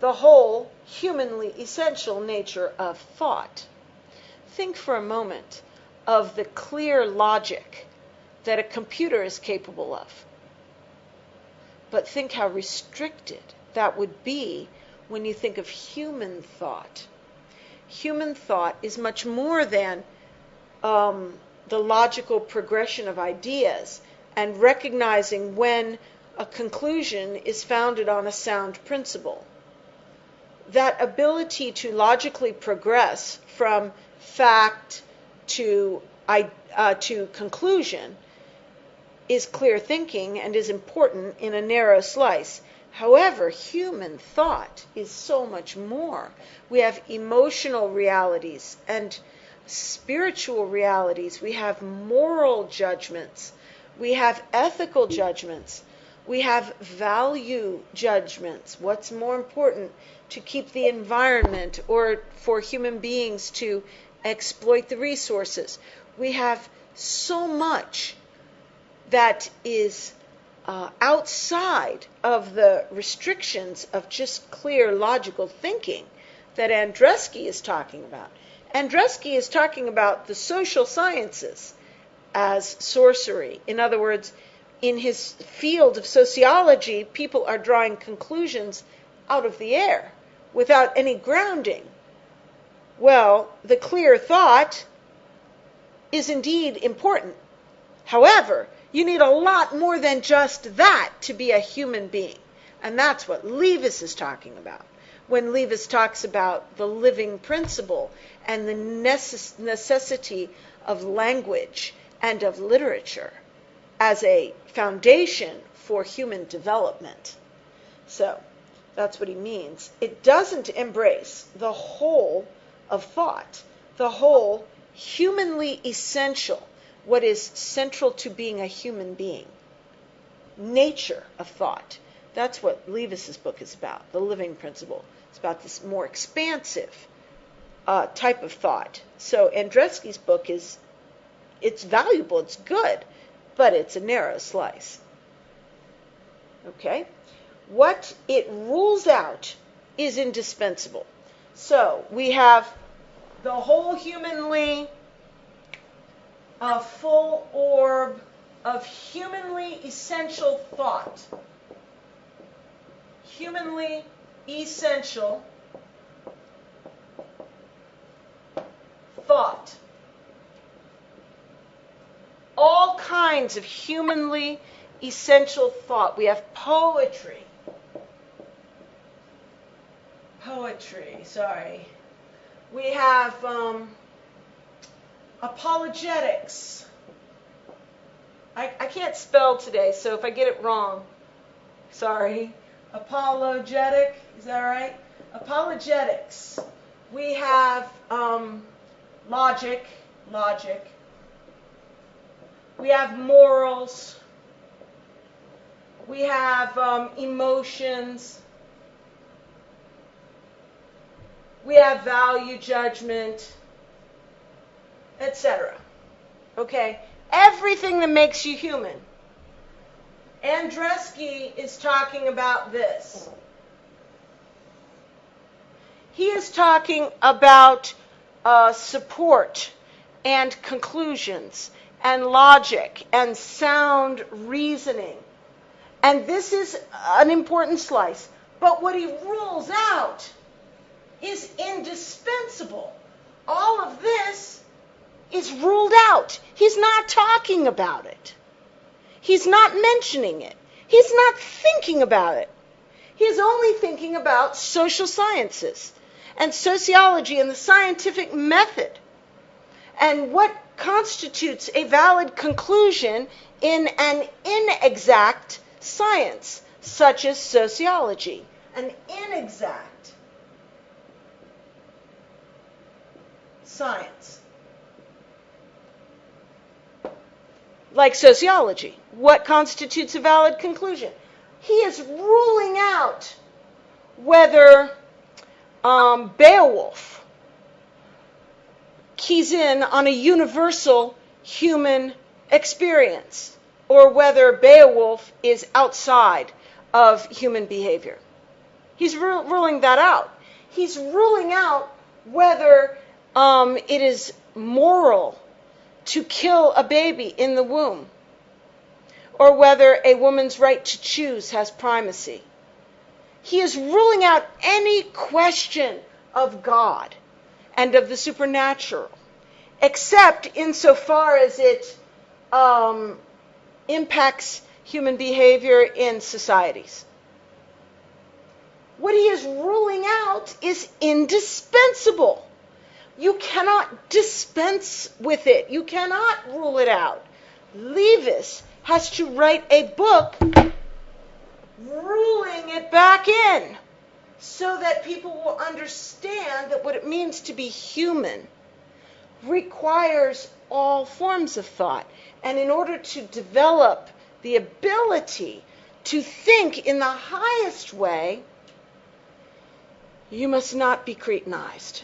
S1: the whole humanly essential nature of thought. Think for a moment of the clear logic that a computer is capable of. But think how restricted that would be when you think of human thought. Human thought is much more than the logical progression of ideas and recognizing when a conclusion is founded on a sound principle. That ability to logically progress from fact to conclusion is clear thinking and is important in a narrow slice. However, human thought is so much more. We have emotional realities and spiritual realities. We have moral judgments. We have ethical judgments. We have value judgments. What's more important, to keep the environment or for human beings to exploit the resources? We have so much that is outside of the restrictions of just clear logical thinking that Andrzejewski is talking about. Andrzejewski is talking about the social sciences as sorcery. In other words, in his field of sociology, people are drawing conclusions out of the air without any grounding. Well, the clear thought is indeed important. However, you need a lot more than just that to be a human being. And that's what Levis is talking about when Levis talks about the living principle and the necessity of language and of literature as a foundation for human development. So that's what he means. It doesn't embrace the whole of thought, the whole humanly essential, what is central to being a human being, nature of thought. That's what Levis's book is about, the living principle. It's about this more expansive type of thought. So Andrzejewski's book it's valuable, it's good, but it's a narrow slice. Okay? What it rules out is indispensable. So we have the whole humanly full orb of humanly essential thought. Humanly essential thought. All kinds of humanly essential thought. We have poetry. We have apologetics. I can't spell today, so if I get it wrong, sorry. Apologetic, is that right? Apologetics. We have logic. We have morals. We have emotions. We have value judgment, etc. Okay? Everything that makes you human. Andrzejewski is talking about this. He is talking about support and conclusions and logic and sound reasoning. And this is an important slice. But what he rules out is indispensable. All of this is ruled out. He's not talking about it. He's not mentioning it. He's not thinking about it. He's only thinking about social sciences and sociology and the scientific method and what constitutes a valid conclusion in an inexact science, such as sociology. An inexact science. Like sociology. What constitutes a valid conclusion? He is ruling out whether Beowulf keys in on a universal human experience, or whether Beowulf is outside of human behavior. He's ruling that out. He's ruling out whether it is moral to kill a baby in the womb, or whether a woman's right to choose has primacy. He is ruling out any question of God and of the supernatural, except insofar as it impacts human behavior in societies. What he is ruling out is indispensable. You cannot dispense with it. You cannot rule it out. Levis has to write a book ruling it back in so that people will understand that what it means to be human requires all forms of thought. And in order to develop the ability to think in the highest way, you must not be Cretanized.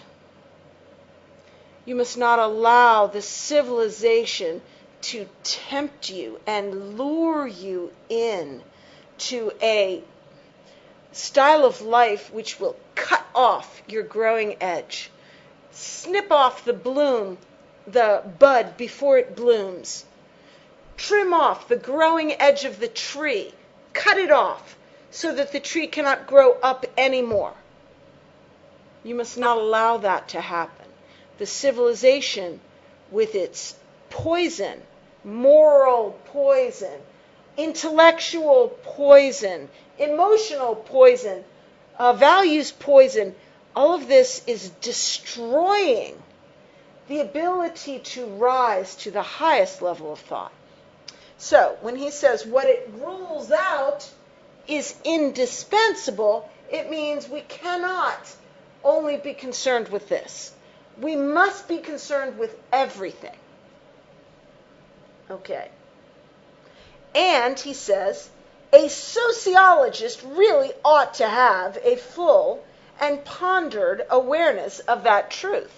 S1: You must not allow the civilization to tempt you and lure you in to a style of life which will cut off your growing edge, snip off the bud before it blooms, trim off the growing edge of the tree, cut it off so that the tree cannot grow up anymore. You must not allow that to happen. The civilization, with its poison, moral poison, intellectual poison, emotional poison, values poison, all of this is destroying the ability to rise to the highest level of thought. So, when he says what it rules out is indispensable, it means we cannot only be concerned with this. We must be concerned with everything. Okay. And, he says, a sociologist really ought to have a full and pondered awareness of that truth.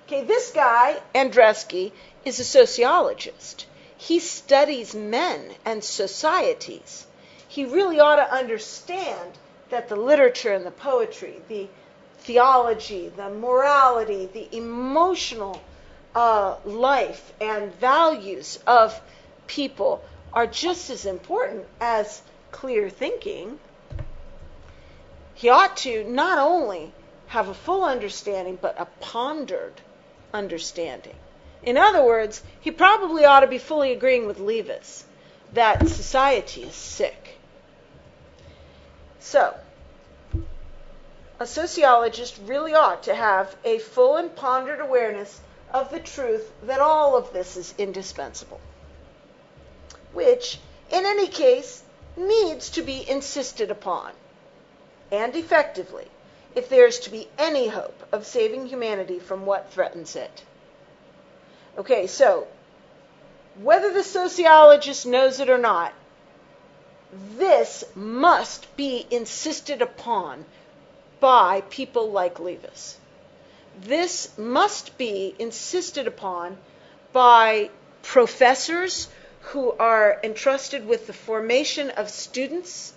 S1: Okay, this guy, Andreski, is a sociologist. He studies men and societies. He really ought to understand that the literature and the poetry, the theology, the morality, the emotional life and values of people are just as important as clear thinking. He ought to not only have a full understanding, but a pondered understanding. In other words, he probably ought to be fully agreeing with Levis that society is sick. So, a sociologist really ought to have a full and pondered awareness of the truth that all of this is indispensable, which, in any case, needs to be insisted upon, and effectively, if there is to be any hope of saving humanity from what threatens it. Okay, so, whether the sociologist knows it or not, this must be insisted upon by people like Levis. This must be insisted upon by professors who are entrusted with the formation of students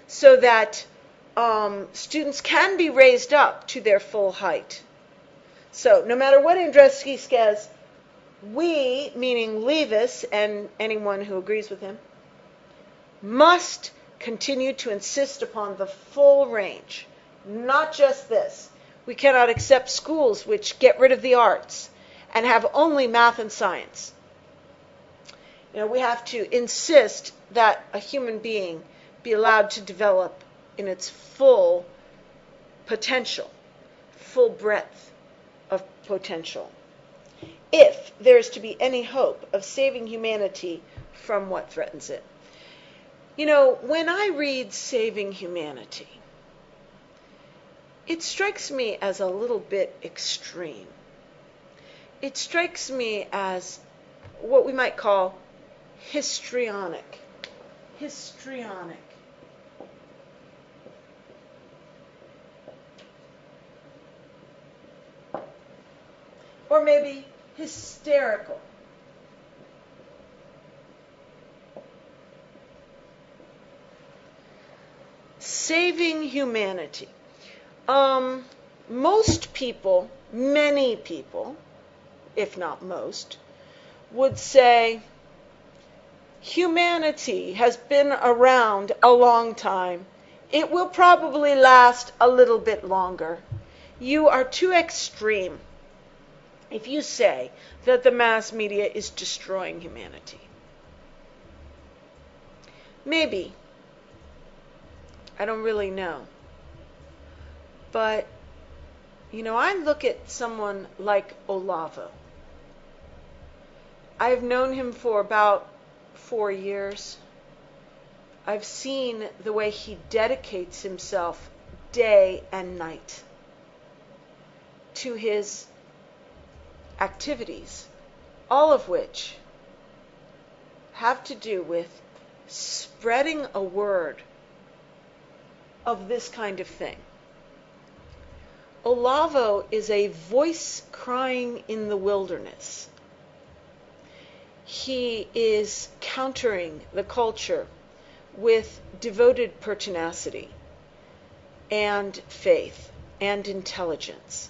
S1: so that students can be raised up to their full height. So no matter what Andreski says, we, meaning Levis and anyone who agrees with him, must continue to insist upon the full range, not just this. We cannot accept schools which get rid of the arts and have only math and science. We have to insist that a human being be allowed to develop in its full potential, full breadth of potential, if there is to be any hope of saving humanity from what threatens it. When I read Saving Humanity, it strikes me as a little bit extreme. It strikes me as what we might call histrionic. Histrionic. Or maybe hysterical. Saving humanity. Most people, many people, if not most, would say humanity has been around a long time. It will probably last a little bit longer. You are too extreme if you say that the mass media is destroying humanity. Maybe. I don't really know. But, I look at someone like Olavo. I've known him for about 4 years. I've seen the way he dedicates himself day and night to his activities, all of which have to do with spreading a word of this kind of thing. Olavo is a voice crying in the wilderness. He is countering the culture with devoted pertinacity and faith and intelligence,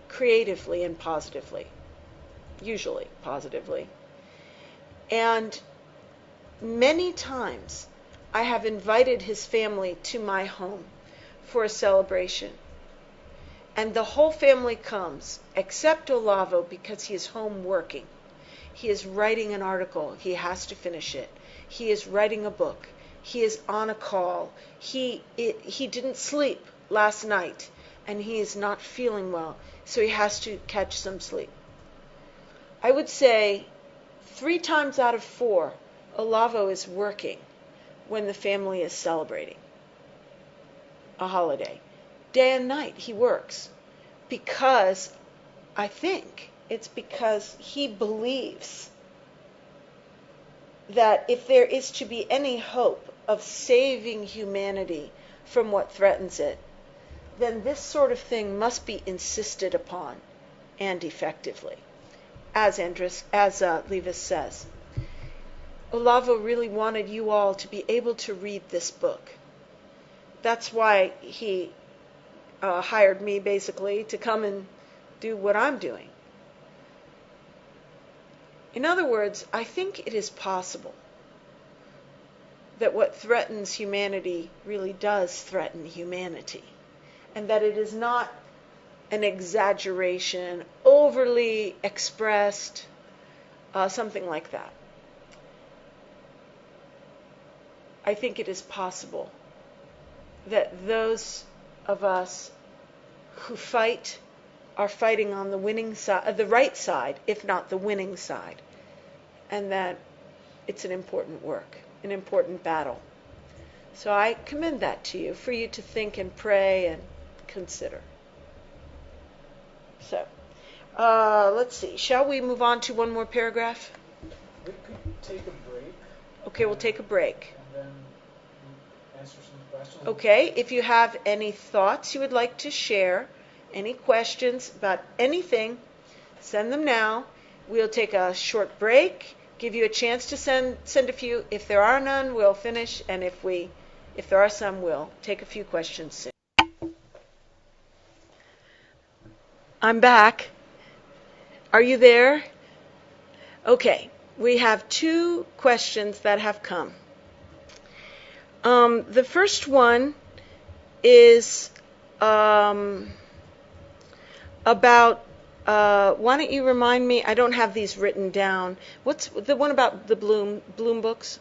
S1: creatively and positively, usually positively. And many times I have invited his family to my home for a celebration. And the whole family comes, except Olavo, because he is home working. He is writing an article. He has to finish it. He is writing a book. He is on a call. He didn't sleep last night, and he is not feeling well, so he has to catch some sleep. I would say 3 times out of 4, Olavo is working when the family is celebrating a holiday. Day and night he works, because I think it's because he believes that if there is to be any hope of saving humanity from what threatens it, then this sort of thing must be insisted upon, and effectively, as Levis says. Olavo really wanted you all to be able to read this book. That's why he hired me, basically, to come and do what I'm doing. In other words, I think it is possible that what threatens humanity really does threaten humanity, and that it is not an exaggeration, overly expressed, something like that. I think it is possible that those of us who fight are fighting on the winning side, the right side, if not the winning side, and that it's an important work, an important battle. So I commend that to you, for you to think and pray and consider. So, let's see. Shall we move on to one more paragraph?
S2: We could take a break.
S1: Okay, we'll take a break.
S2: And then answer some questions.
S1: Okay, if you have any thoughts you would like to share, any questions about anything, send them now. We'll take a short break, give you a chance to send a few. If there are none, we'll finish, and if there are some, we'll take a few questions soon. I'm back. Are you there? Okay, we have 2 questions that have come. The first one is about Why don't you remind me? I don't have these written down. What's the one about the Bloom books?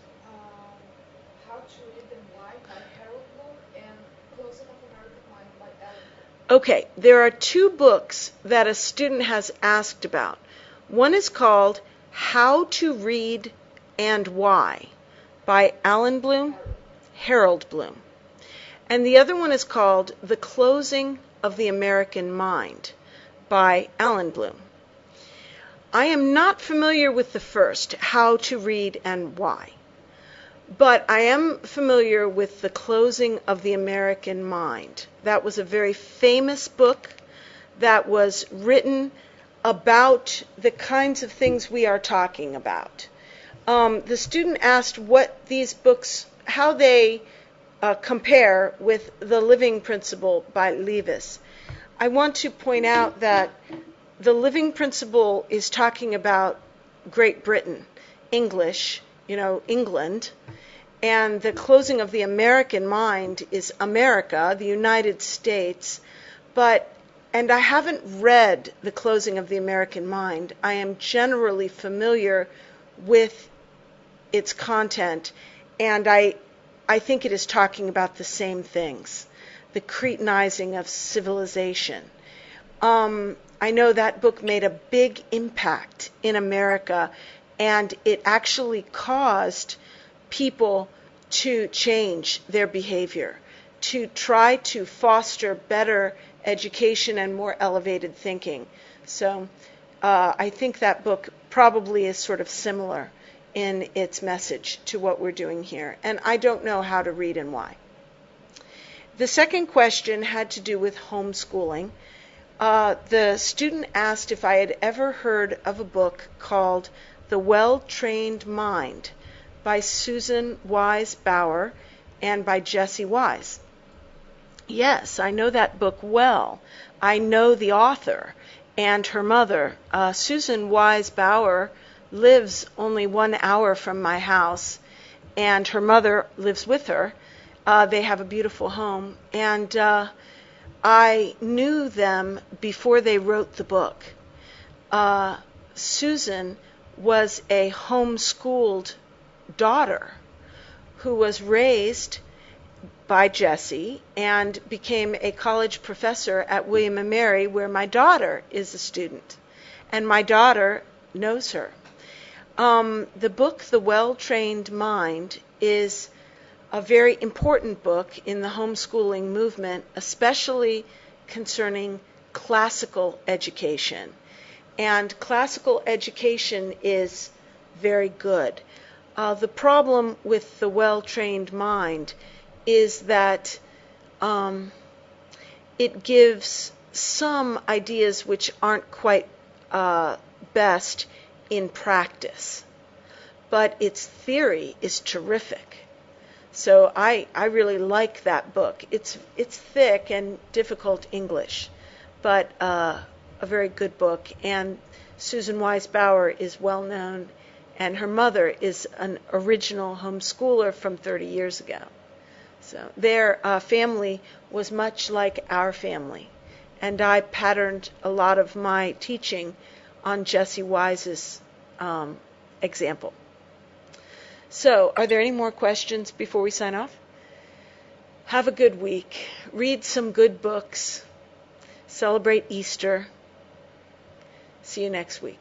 S3: How to Read and Why by Harold Bloom and Closing of American Mind by Ellen.
S1: Okay, there are two books that a student has asked about. One is called How to Read and Why by Harold Bloom. And the other one is called The Closing of the American Mind by Alan Bloom. I am not familiar with the first, How to Read and Why, but I am familiar with The Closing of the American Mind. That was a very famous book that was written about the kinds of things we are talking about. The student asked what these books, how they compare with The Living Principle by Levis. I want to point out that The Living Principle is talking about Great Britain, English, England, and The Closing of the American Mind is America, the United States, and I haven't read The Closing of the American Mind. I am generally familiar with its content, and I think it is talking about the same things. The Cretinizing of civilization. I know that book made a big impact in America, and it actually caused people to change their behavior, to try to foster better education and more elevated thinking. So I think that book probably is sort of similar in its message to what we're doing here. And I don't know how to read and why. The second question had to do with homeschooling. The student asked if I had ever heard of a book called The Well-Trained Mind by Susan Wise Bauer and by Jessie Wise. Yes, I know that book well. I know the author and her mother. Susan Wise Bauer lives only 1 hour from my house, and her mother lives with her. They have a beautiful home, and I knew them before they wrote the book. Susan was a homeschooled daughter who was raised by Jessie and became a college professor at William & Mary, where my daughter is a student, and my daughter knows her. The book, The Well-Trained Mind, is a very important book in the homeschooling movement, especially concerning classical education. And classical education is very good. The problem with The Well-Trained Mind is that it gives some ideas which aren't quite best in practice, but its theory is terrific. So I really like that book. It's thick and difficult English, but a very good book. And Susan Wise Bauer is well known, and her mother is an original homeschooler from 30 years ago. So their family was much like our family, and I patterned a lot of my teaching on Jessie Wise's example. So, are there any more questions before we sign off? Have a good week. Read some good books. Celebrate Easter. See you next week.